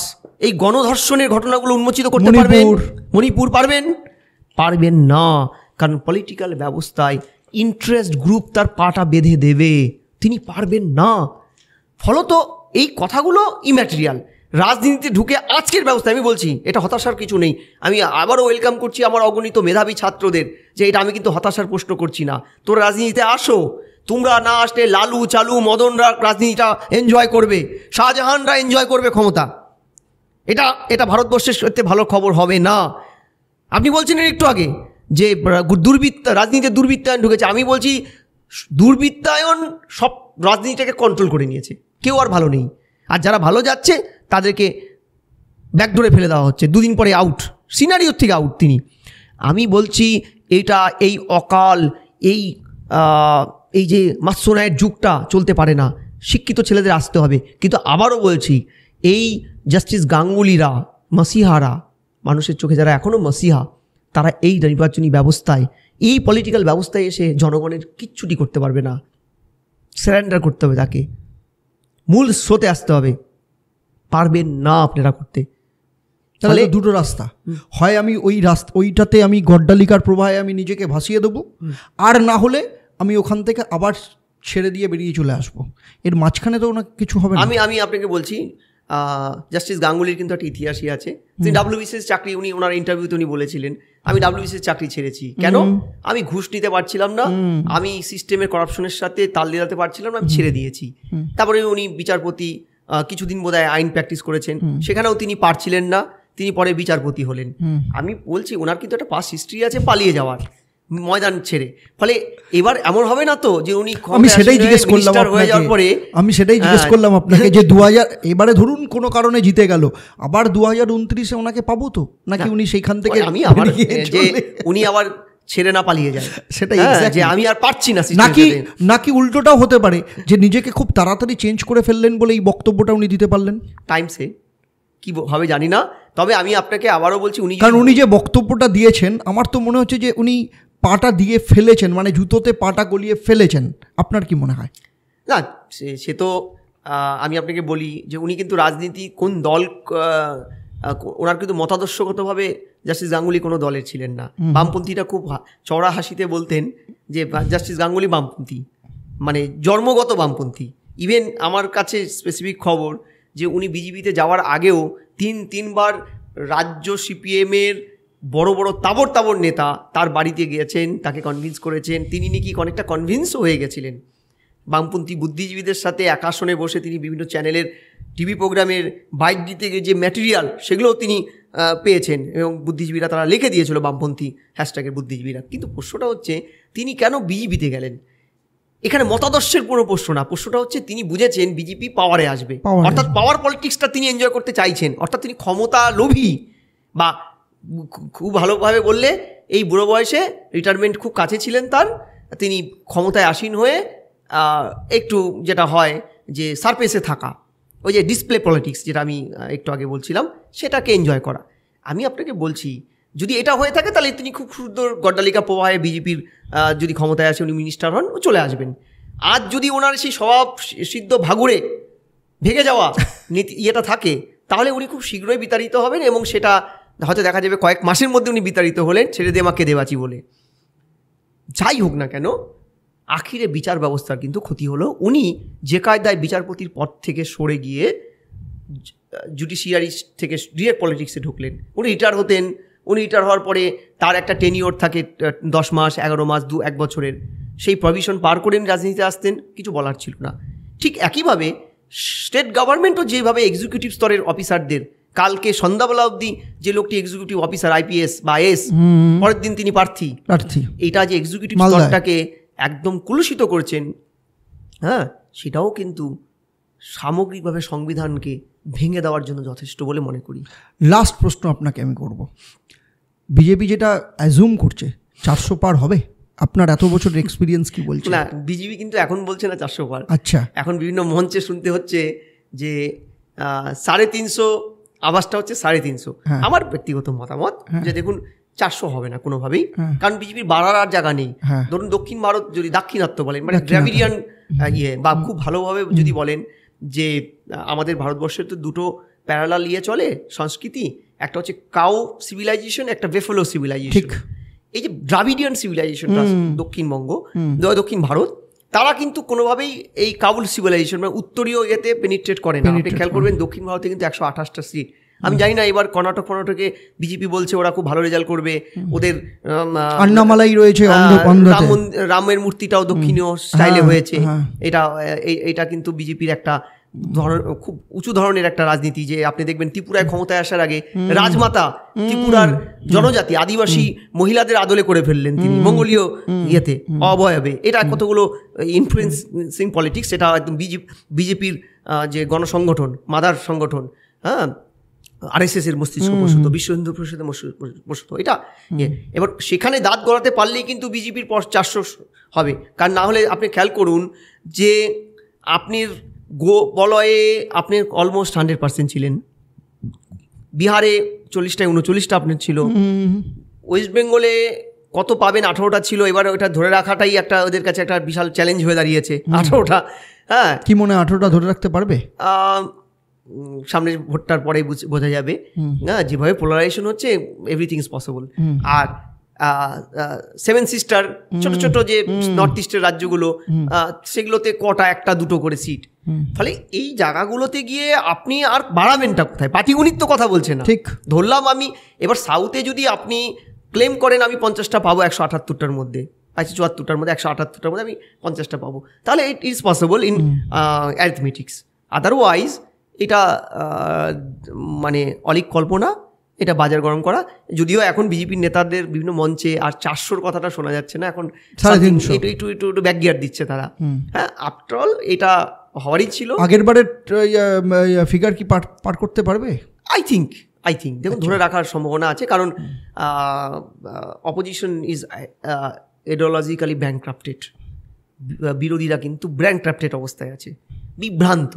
এই গণধর্ষণের ঘটনাগুলো উন্মোচিত করতে পারবেন? মণিপুর পারবেন না, কারণ পলিটিক্যাল ব্যবস্থায় ইন্টারেস্ট গ্রুপ তার পাটা বেঁধে দেবে, তিনি পারবেন না। ফলত এই কথাগুলো ইম্যাটেরিয়াল। রাজনীতিতে ঢুকে আজকের ব্যবস্থা আমি বলছি, এটা হতাশার কিছু নেই। আমি আবারও ওয়েলকাম করছি আমার অগণিত মেধাবী ছাত্রদের, যে এটা আমি কিন্তু হতাশার প্রশ্ন করছি না। তোরা রাজনীতিতে আসো, তোমরা না আসলে লালু চালু মদনরা রাজনীতিটা এনজয় করবে, শাহজাহানরা এনজয় করবে ক্ষমতা। এটা ভারতবর্ষের সত্যি ভালো খবর হবে না। আপনি বলছিলেন একটু আগে যে রাজনীতিতে দুর্বৃত্তায়ন ঢুকেছে। আমি বলছি দুর্বৃত্তায়ন সব রাজনীতিটাকে কন্ট্রোল করে নিয়েছে, কেউ আর ভালো নেই। আর যারা ভালো যাচ্ছে তাদেরকে ব্যাকডোরে ফেলে দেওয়া হচ্ছে, দুদিন পরে আউট, সিনারিওর থেকে আউট তিনি। আমি বলছি এই অকাল এই যে মাৎস্যনায়ের যুগটা চলতে পারে না, শিক্ষিত ছেলেদের আসতে হবে। কিন্তু আবারও বলছি, এই জাস্টিস গাঙ্গুলিরা, মাসিহারা, মানুষের চোখে যারা এখনও মাসিহা, তারা এই নির্বাচনী ব্যবস্থায়, এই পলিটিক্যাল ব্যবস্থায় এসে জনগণের কিচ্ছুটি করতে পারবে না। সারেন্ডার করতে হবে, তাকে মূল স্রোতে আসতে হবে। পারবেন না আপনারা করতে। তাহলে দুটো রাস্তা, হয় আমি ওইটাতে আমি গড্ডালিকার প্রবাহে আমি নিজেকে ভাসিয়ে দেবো, আর না হলে আমি ওখান থেকে আবার ছেড়ে দিয়ে বেরিয়ে চলে আসবো। এর মাঝখানে তো ওনার কিছু হবে না। আমি আপনাকে বলছি, জাস্টিস গাঙ্গুলির কিন্তু একটা ইতিহাসই আছে। তিনি ডাব্লিউবিসিএস চাকরি, ওনার ইন্টারভিউতে উনি বলেছিলেন, আমি ডাব্লিউবিসিএস চাকরি ছেড়েছি কেন? আমি ঘুষ নিতে পারছিলাম না, আমি সিস্টেমের করাপশনের সাথে তাল মিলাতে পারছিলাম না, আমি ছেড়ে দিয়েছি। তারপরে উনি বিচারপতি কিছুদিন বোধহয় আইন প্র্যাকটিস করেছেন, সেখানেও তিনি পারছিলেন না, তিনি পরে বিচারপতি হলেন। আমি বলছি ওনার কিন্তু একটা পাস হিস্ট্রি আছে পালিয়ে যাওয়ার, ময়দান ছেড়ে। ফলে এবার এমন হবে না তো যে উনি, আমি সেটাই জিজ্ঞেস করলাম আপনাকে যে 2000 এবারে ধরুন কোনো কারণে জিতে গেল, আবার 2029-এ ওনাকে পাবো তো, নাকি উনি সেইখান থেকে উনি আবার ছেড়ে না পালিয়ে যায়, সেটাই যে আমি আর পারছি না, নাকি উল্টোটাও হতে পারে যে নিজেকে খুব তাড়াতাড়ি চেঞ্জ করে ফেললেন বলে এই বক্তব্যটা উনি দিতে পারলেন। টাইমসে কি হবে জানি না, তবে আমি আপনাকে আবারও বলছি, উনি যে বক্তব্যটা দিয়েছেন আমার তো মনে হচ্ছে যে উনি পাটা দিয়ে ফেলেছেন, মানে জুতোতে পাটা গলিয়ে ফেলেছেন। আপনার কি মনে হয়? না, সে তো আমি আপনাকে বলি যে উনি কিন্তু রাজনীতি কোন দল, ওনার কিন্তু মতাদর্শগতভাবে জাস্টিস গাঙ্গুলি কোনো দলের ছিলেন না। বামপন্থীরা খুব চড়া হাসিতে বলতেন যে জাস্টিস গাঙ্গুলি বামপন্থী, মানে জন্মগত বামপন্থী। ইভেন আমার কাছে স্পেসিফিক খবর যে উনি বিজেপিতে যাওয়ার আগেও তিনবার রাজ্য সিপিএমের বড় বড় তাবর নেতা তার বাড়িতে গিয়েছেন, তাকে কনভিন্স করেছেন। তিনি নাকি অনেকটা কনভিন্সও হয়ে গেছিলেন। বামপন্থী বুদ্ধিজীবীদের সাথে এক আসনে বসে তিনি বিভিন্ন চ্যানেলের টিভি প্রোগ্রামের বাইট দিতে গিয়ে যে ম্যাটেরিয়াল, সেগুলোও তিনি পেয়েছেন, এবং বুদ্ধিজীবীরা তারা লিখে দিয়েছিল বামপন্থী হ্যাশট্যাগের বুদ্ধিজীবীরা। কিন্তু প্রশ্নটা হচ্ছে তিনি কেন বিজেপিতে গেলেন? এখানে মতাদর্শের কোনো প্রশ্ন না, প্রশ্নটা হচ্ছে তিনি বুঝেছেন বিজেপি পাওয়ারে আসবে, অর্থাৎ পাওয়ার পলিটিক্সটা তিনি এনজয় করতে চাইছেন, অর্থাৎ তিনি ক্ষমতা লোভী। বা খুব ভালোভাবে বললে এই বুড়ো বয়সে রিটায়ারমেন্ট খুব কাছে ছিলেন তার, তিনি ক্ষমতায় আসীন হয়ে একটু যেটা হয় যে সারফেসে থাকা, ওই যে ডিসপ্লে পলিটিক্স যেটা আমি একটু আগে বলছিলাম, সেটাকে এনজয় করা। আমি আপনাকে বলছি যদি এটা হয়ে থাকে তাহলে তিনি খুব সুন্দর গড্ডালিকা প্রবাহে বিজেপির যদি ক্ষমতায় আসে, উনি মিনিস্টার হন, চলে আসবেন। আজ যদি ওনার সেই স্বভাব সিদ্ধ ভাগুড়ে ভেঙে যাওয়া ইয়েটা থাকে, তাহলে উনি খুব শীঘ্রই বিতাড়িত হবেন, এবং সেটা হয়তো দেখা যাবে কয়েক মাসের মধ্যে উনি বিতাড়িত হলেন, ছেড়ে দে মাকে দেবাচি বলে। যাই হোক না কেন, আখিরে বিচার ব্যবস্থার কিন্তু ক্ষতি হলো। উনি যে কায়দায় বিচারপতির পদ থেকে সরে গিয়ে জুডিশিয়ারি থেকে ডিরেক্ট পলিটিক্সে ঢুকলেন। উনি রিটায়ার হতেন, উনি রিটায়ার হওয়ার পরে তার একটা টেনিওর থাকে 10 মাস, 11 মাস, 1 বছরের, সেই প্রভিশন পার করে রাজনীতিতে আসতেন, কিছু বলার ছিল না। ঠিক একইভাবে স্টেট গভর্নমেন্টও যেভাবে এক্সিকিউটিভ স্তরের অফিসারদের, কালকে সন্ধ্যাবেলা অবধি যে লোকটি এক্সিকিউটিভ অফিসার আইপিএস বা আইএস, পরের দিন তিনি প্রার্থী, এটা যে এক্সিকিউটিভ স্তরটাকে একদম কুলুষিত করছেন, হ্যাঁ, সেটাও কিন্তু সামগ্রিকভাবে সংবিধানকে ভেঙে দেওয়ার জন্য যথেষ্ট বলে মনে করি। লাস্ট প্রশ্ন আপনাকে আমি করব, বিজেপি যেটা অ্যাজুম করছে 400 পার হবে, আপনার এত বছরের এক্সপিরিয়েন্স কি বলছে? না, বিজেপি কিন্তু এখন বলছে না 400 পার। আচ্ছা, এখন বিভিন্ন মঞ্চে শুনতে হচ্ছে যে 350 আওয়াজটা হচ্ছে 350। আমার ব্যক্তিগত মতামত যে দেখুন 400 হবে না কোনোভাবেই, কারণ বিজেপির বাড়ার আর জায়গা নেই। ধরুন দক্ষিণ ভারত যদি দাক্ষিণাত্য বলেন, মানে দ্রাবিডিয়ান বা খুব ভালোভাবে যদি বলেন যে আমাদের ভারতবর্ষের তো দুটো প্যারালাল চলে সংস্কৃতি, একটা হচ্ছে কাউ সিভিলাইজেশন, একটা বেফেলো সিভিলাইজেশন। এই যে দ্রাবিডিয়ান সিভিলাইজেশনটা দক্ষিণবঙ্গ, দক্ষিণ ভারত, তারা কিন্তু কোনোভাবেই এই কাবুল সিভিলাইজেশন মানে উত্তরীয় এতে পেনিট্রেট করে না। আপনি খেয়াল করবেন দক্ষিণ ভারতে কিন্তু 128টা সিট। আমি জানি না এবার কর্ণাটকে বিজেপি বলছে ওরা খুব ভালো রেজাল্ট করবে, ওদের আন্নামালাই রয়েছে, রামের মূর্তিটাও দক্ষিণীয় স্টাইলে হয়েছে। এটা কিন্তু বিজেপির একটা খুব উঁচু ধরনের একটা রাজনীতি। যে আপনি দেখবেন ত্রিপুরায় ক্ষমতায় আসার আগে রাজমাতা ত্রিপুরার জনজাতি আদিবাসী মহিলাদের আদলে করে ফেললেন তিনি মঙ্গোলীয় ইয়েতে অবয়বে। এটা কতগুলো ইনফ্লুয়েন্সিং পলিটিক্স, সেটা একদম বিজেপির যে গণসংগঠন, মাদার সংগঠন, হ্যাঁ, RSS এর মস্তিষ্ক প্রসূত, বিশ্ব হিন্দু পরিষদের প্রসূত এটা। এবার সেখানে দাঁত গড়াতে পারলেই কিন্তু বিজেপির 400 হবে। কারণ না হলে আপনি খেয়াল করুন যে আপনি বলয়ে আপনি অলমোস্ট 100% ছিলেন, বিহারে 40টায় 39টা আপনার ছিল, ওয়েস্ট বেঙ্গলে কত পাবেন 18টা ছিল। এবার ওটা ধরে রাখাটাই একটা ওদের কাছে একটা বিশাল চ্যালেঞ্জ হয়ে দাঁড়িয়েছে 18টা। হ্যাঁ, কি মনে হয় 18টা ধরে রাখতে পারবে? সামনের ভোটটার পরে বোঝা যাবে। হ্যাঁ, যেভাবে পোলারাইজেশন হচ্ছে এভরিথিং ইজ পসিবল। আর 7 সিস্টার ছোট ছোট যে নর্থ ইস্টের রাজ্যগুলো, সেগুলোতে কটা 1-2 করে সিট। ফলে এই জায়গাগুলোতে গিয়ে আপনি আর বাড়াবেনটা কোথায়? পাটিগণিত তো কথা বলছে না। ঠিক ধরলাম আমি এবার সাউথে যদি আপনি ক্লেম করেন আমি 50টা পাবো 178টার মধ্যে, 74টার মধ্যে 178টার মধ্যে আমি 50টা পাবো, তাহলে it is possible in arithmetics. Otherwise এটা মানে অলিক কল্পনা, এটা বাজার গরম করা। যদিও এখন বিজেপির নেতাদের বিভিন্ন মঞ্চে আর 400-র কথাটা শোনা যাচ্ছে না, এখন একটু ব্যাকগিয়ার দিচ্ছে তারা। হ্যাঁ, আফটারঅল এটা হওয়ারই ছিল। আগের বারের ফিগার কি পার করতে পারবে? আই থিঙ্ক দেখুন ধরে রাখার সম্ভাবনা আছে, কারণ অপোজিশন ইজ আইডিওলজিক্যালি ব্যাংক্রাফটেড। বিরোধীরা কিন্তু ব্যাংক্রাফটেড অবস্থায় আছে, বিভ্রান্ত,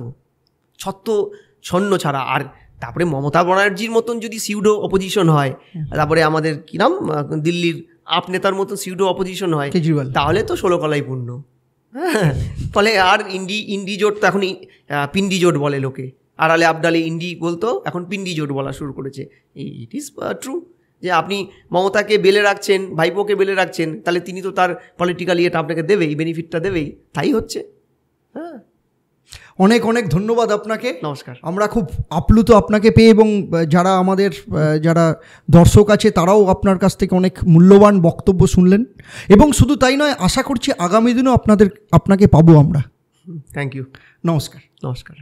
ছন্ন ছাড়া। আর তারপরে মমতা ব্যানার্জির মতন যদি সিউডো অপোজিশন হয়, তারপরে আমাদের কি নাম দিল্লির আপ নেতার মতন সিউডো অপোজিশন হয়, তাহলে তো 16 কলাই পূর্ণ। হ্যাঁ, ফলে আর ইন্ডি জোট তো এখন পিন্ডি জোট বলে লোকে, আড়ালে আবডালে ইন্ডি বলতো, এখন পিন্ডি জোট বলা শুরু করেছে। ইট ইজ ট্রু যে আপনি মমতাকে বেলে রাখছেন, ভাইপোকে বেলে রাখছেন, তাহলে তিনি তো তার পলিটিক্যাল ইয়েটা আপনাকে দেবেই, বেনিফিটটা দেবেই। তাই হচ্ছে। হ্যাঁ, অনেক অনেক ধন্যবাদ আপনাকে। নমস্কার। আমরা খুব আপ্লুত আপনাকে পেয়ে, এবং যারা আমাদের যারা দর্শক আছে তারাও আপনার কাছ থেকে অনেক মূল্যবান বক্তব্য শুনলেন। এবং শুধু তাই নয়, আশা করছি আগামী দিনেও আপনাকে পাবো আমরা। Thank you. নমস্কার। নমস্কার।